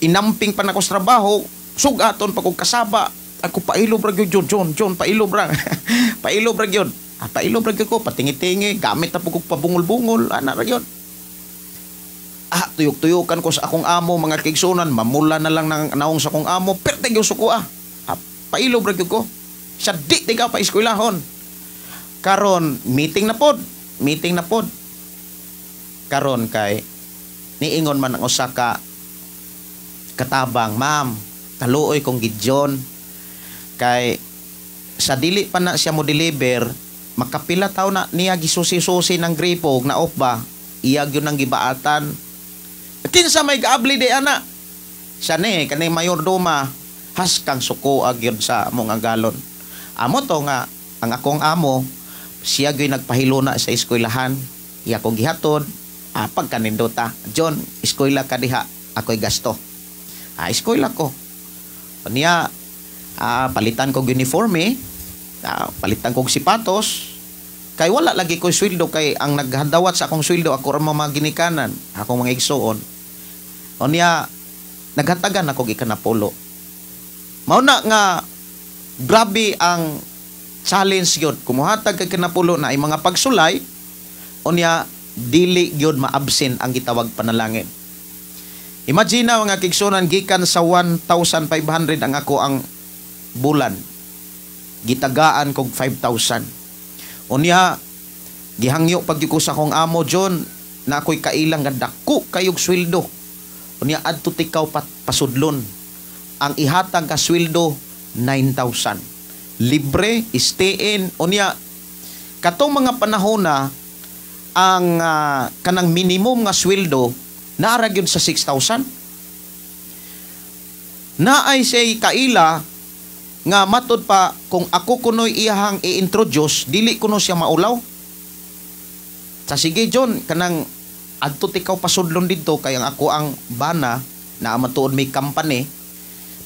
inamping pa na ko sa trabaho, sugaton pa kong kasaba. Ako pailob ra gyud John pailob ra. Pailob ra gyud. Pailob ra gyud ko patingi-tingi, gamit na po kog pabungol-bungol, ana ra gyud. Tuyok-tuyokan ko sa akong amo mga kaigsunan, mamula na lang nang naong sa akong amo, perte gyud suko pailob ra gyud ko. Sa di ka pa eskwelahon. Karon meeting na pod. Karon kay niingon man ang usa ka katabang, ma'am, kaluoy kong gidyon. Kay sa dili pa na siya mo deliver, makapila taw na niya gisusi-susi ng gripo na off ba, iyag yun ang gibaatan. Kinsa may gaabli de ana. Siya ni kanay mayordoma haskang suko agyod sa among galon. Amo to nga ang akong amo siya gyud nagpahiluna sa eskwelahan. Iya ko gihatod. Pagkanindota, John, eskwela ka diha, ako'y gasto. Eskwela ko. Niya palitan kog uniforme, palitan kog sipatos. Kay wala lagi ko sweldo kay ang naghadawat sa akong sweldo ako ra mga ginikanan, akong mga igsuon. Niya naghatagan ako ikanapulo. Mao na nga grabe ang challenge yun. Kumuhatag kay kinapulo na ay mga pagsulay, unya dili yun maabsin ang gitawag panalangin. Imagine na mga kigsunan, gikan sa 1,500 ang ako ang bulan. Gitagaan kog 5,000. Unya, gihangyo pag ko sa akong amo, John, na ako'y kailang nga dako kayog sweldo. Unya, adto tikaw pasudlon. Ang ihatag ka sweldo, 9,000. Libre, stay in. Unya, katong mga panahon na ang kanang minimum nga sweldo naara gyud sa 6,000. Naay say kaila nga matud pa kung ako kunoy iyahang i-introduce, dili kuno siya maulaw. Sa sige John, kanang adto tikaw pasudlon didto kay ang ako ang bana na matuod may company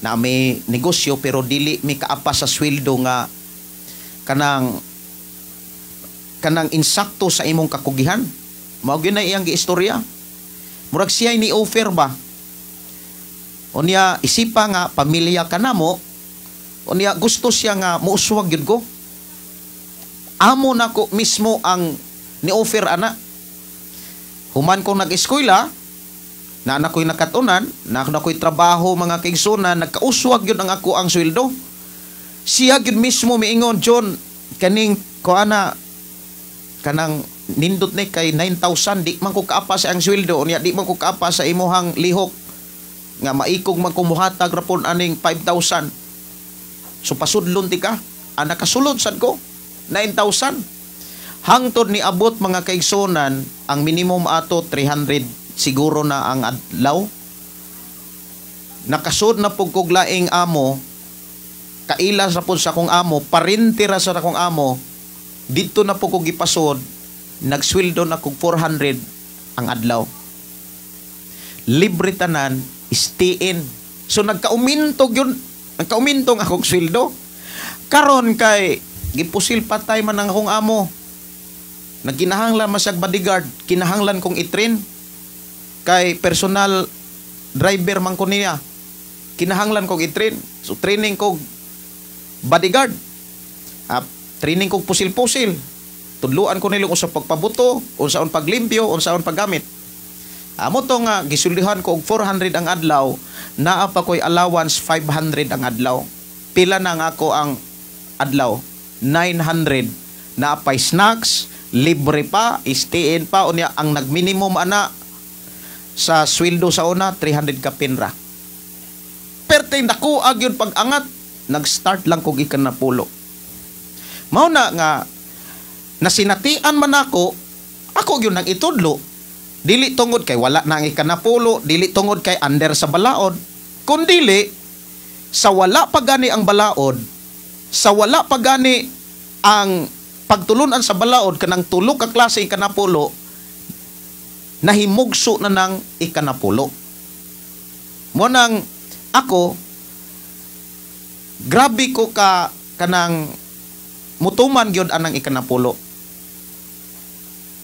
na may negosyo pero dili may kaapa sa sweldo nga kanang insakto sa imong kakugihan. Mao gyud na iyang giistorya. Murag siya ni offer ba? Unya isipa nga pamilya kanamo. Unya gusto siya nga muuswag gyud ko. Amo nako mismo ang ni offer ana. Human kong nag-eskwela, na ako'y nakatunan, na ako'y trabaho mga kaigsunan, nagkauswag yun ang ako ang sweldo. Siya yun mismo miingon, John, kaning ko ana, kanang nindot ni kay 9,000 di man ko kaapa sa ang sweldo unya di man ko kaapa sa imuhang lihok nga maikog man kumuhatag rapon aning 5,000. So pasudlon ti ka, nakasulod sad ko 9,000. Hangtod ni abot mga kaigsonan, ang minimum ato 300 siguro na ang adlaw. Nakasud na pug kog laing amo, kailas ra pud sa akong amo, parintira sa akong amo, didto na pug kog gipasod, nagsweldo na kog 400 ang adlaw. Libre tanan, stay-in. So nagkaumintog yun, nagkaumintong akong sweldo. Karon kay gipusil patay man ang akong amo. Nagkinahanglan masyag bodyguard, kinahanglan kong i-train kay personal driver man ko niya. Kinahanglan kong i-train. So training kog bodyguard. Training kog pusil-pusil. Tudluan ko nila kung sa pagpabuto, unsaon paglimpyo, unsaon paggamit. Amo to nga gisuldihan ko og 400 ang adlaw, naa pa ko'y allowance 500 ang adlaw. Pila na nga ako ang adlaw? 900. Naa pa'y snacks, libre pa, stay-in pa, unya ang nagminimum ana sa sweldo sa una 300 ka pinra. Pertay nakuag yun pag-angat, nag-start lang kog ikan na pulo. Mao na nga nasinatian man ako yun nang itudlo. Dili tungod kay wala na ang ikan na pulo, dili tungod kay under sa balaod, kundili sa wala pa gani ang balaod, sa wala pa gani ang pagtulunan sa balaod kanang tulo ka klase ikanapulo, nahimugso na ng ikanapulo. Mo nang ako, grabe ko kanang mutuman gyud anang ikanapulo.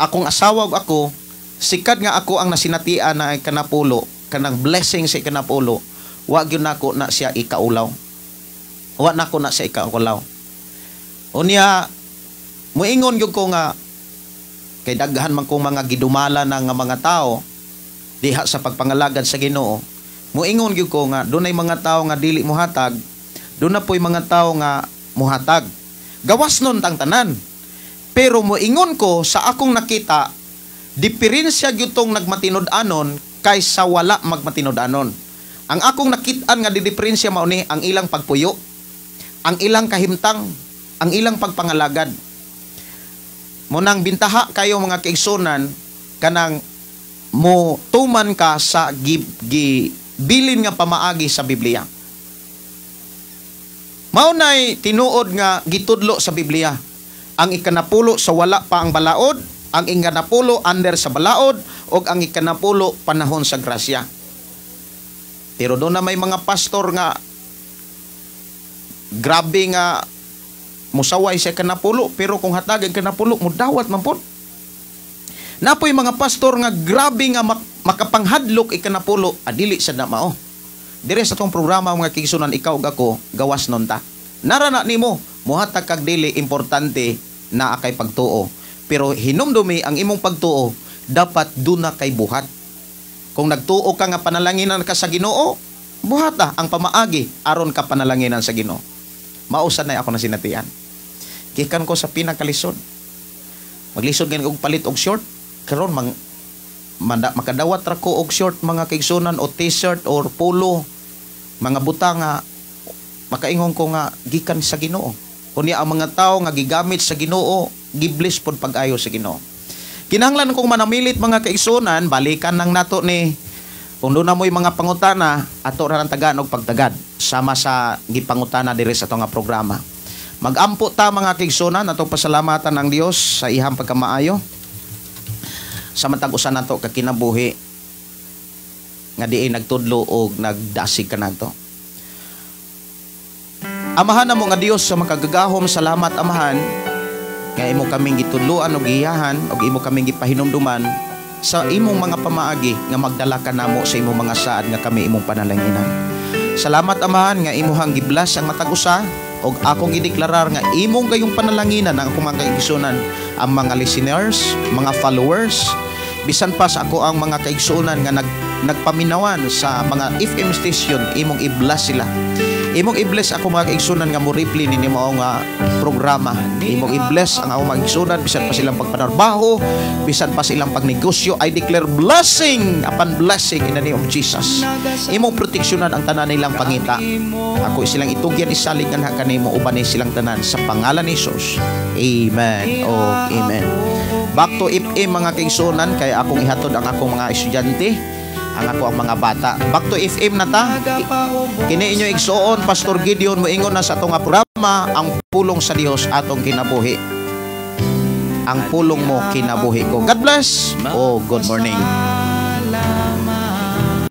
Akong asawa ug ako, sikat nga ako ang nasinatian na ikanapulo, kanang blessing sa ikanapulo, wa gyud nako na siya ikaulaw. Wa nako na siya ikaulaw. Unya muingon gyud ko nga kay daghan man kong mga gidumala na nga mga tao diha sa pagpangalagad sa Ginoo. Muingon gyud ko nga dunay mga tao nga dili mohatag, duna poy mga tao nga mohatag. Gawas nun tang tanan. Pero muingon ko sa akong nakita, diferensya gyud tong nagmatinud-anon kaysa wala magmatinud-anon. Ang akong nakitaan nga diferensya mao ni ang ilang pagpuyo, ang ilang kahimtang, ang ilang pagpangalagad. Munang bintaha kayo mga kaigsunan kanang mo tuman ka sa bilin nga pamaagi sa Biblia. Maunay tinuod nga gitudlo sa Biblia. Ang ikanapulo sa wala pa ang balaod, ang ikanapulo under sa balaod, o ang ikanapulo panahon sa grasya. Pero doon na may mga pastor nga grabe nga musaway sa ikanapulo, pero kung hatag ang ikanapulo, mudawat man po. Napoy mga pastor nga grabe nga makapanghadlok ikanapulo, adili sa namao. Dire sa tong programa mga kigsunan, ikaw ug ako, gawas nun ta. Narana nimo, muhatag kag dili importante na kay pagtuo. Pero hinumdumi ang imong pagtuo, dapat duna kay buhat. Kung nagtuo ka nga panalanginan ka sa Ginoo, buhata ang pamaagi aron ka panalanginan sa Ginoo. Mausan na ako na sinatian. Gikan ko sa pinakalisod. Maglisod gani og palit og short, karon makadawat ra ko og short mga kaigsunan o t-shirt or polo, mga buta nga makaingon ko nga gikan sa Ginoo. Unya ang mga tao nga gigamit sa Ginoo, gibless pod pag-ayo sa Ginoo. Kinahanglan kong manamilit mga kaigsunan, balikan nang nato ni kung doon na mo'y mga pangutana, ato ra nang tagaan og pagtagad sama sa gipangutana diri sa atong programa. Magampo ta mga kaigsunan, atong pasalamatan ang Dios sa ihang pagkamaayo sa matag usa nato ka kinabuhi nga diay nagtudlo og nagdasig kanadto. Amahan namo nga Dios sa makagagahom, salamat amahan nga imo kaming gitudloan og giyahan og imo kaming gipahinumduman sa imong mga pamaagi nga magdala ka namo sa imong mga saad nga kami imong panalanginan. Salamat amahan nga imuhang giblas ang matag usa og akong gideklarar nga imong gayong panalanginan ang akong mga kaigsunan, ang mga listeners, mga followers, bisan pa sa ako ang mga kaigsunan nga nagpaminawan sa mga FM station, imong i-bless sila. Imong i-bless ako mga kaigsunan nga mo reply ni mao nga programa. Imong i-bless ang ako mga kaigsunan bisan pa silang pagpanarbaho, bisan pa silang pagnegosyo. I declare blessing upon blessing in the name of Jesus. Imong proteksyonan ang tanan nilang pangita. Ako silang itugyan isalingan ha kanimo uban ni silang tanan sa pangalan ni Jesus. Amen. Oh, amen. Back to FM mga kaigsunan kay akong ihatod ang akong mga estudyante, ang ako ang mga bata. Back to FM na ta. Kini inyo igsuon Pastor Gideon moingon na sa atong nga programa ang pulong sa Dios atong kinabuhi. Ang pulong mo kinabuhi ko. God bless. Oh, good morning.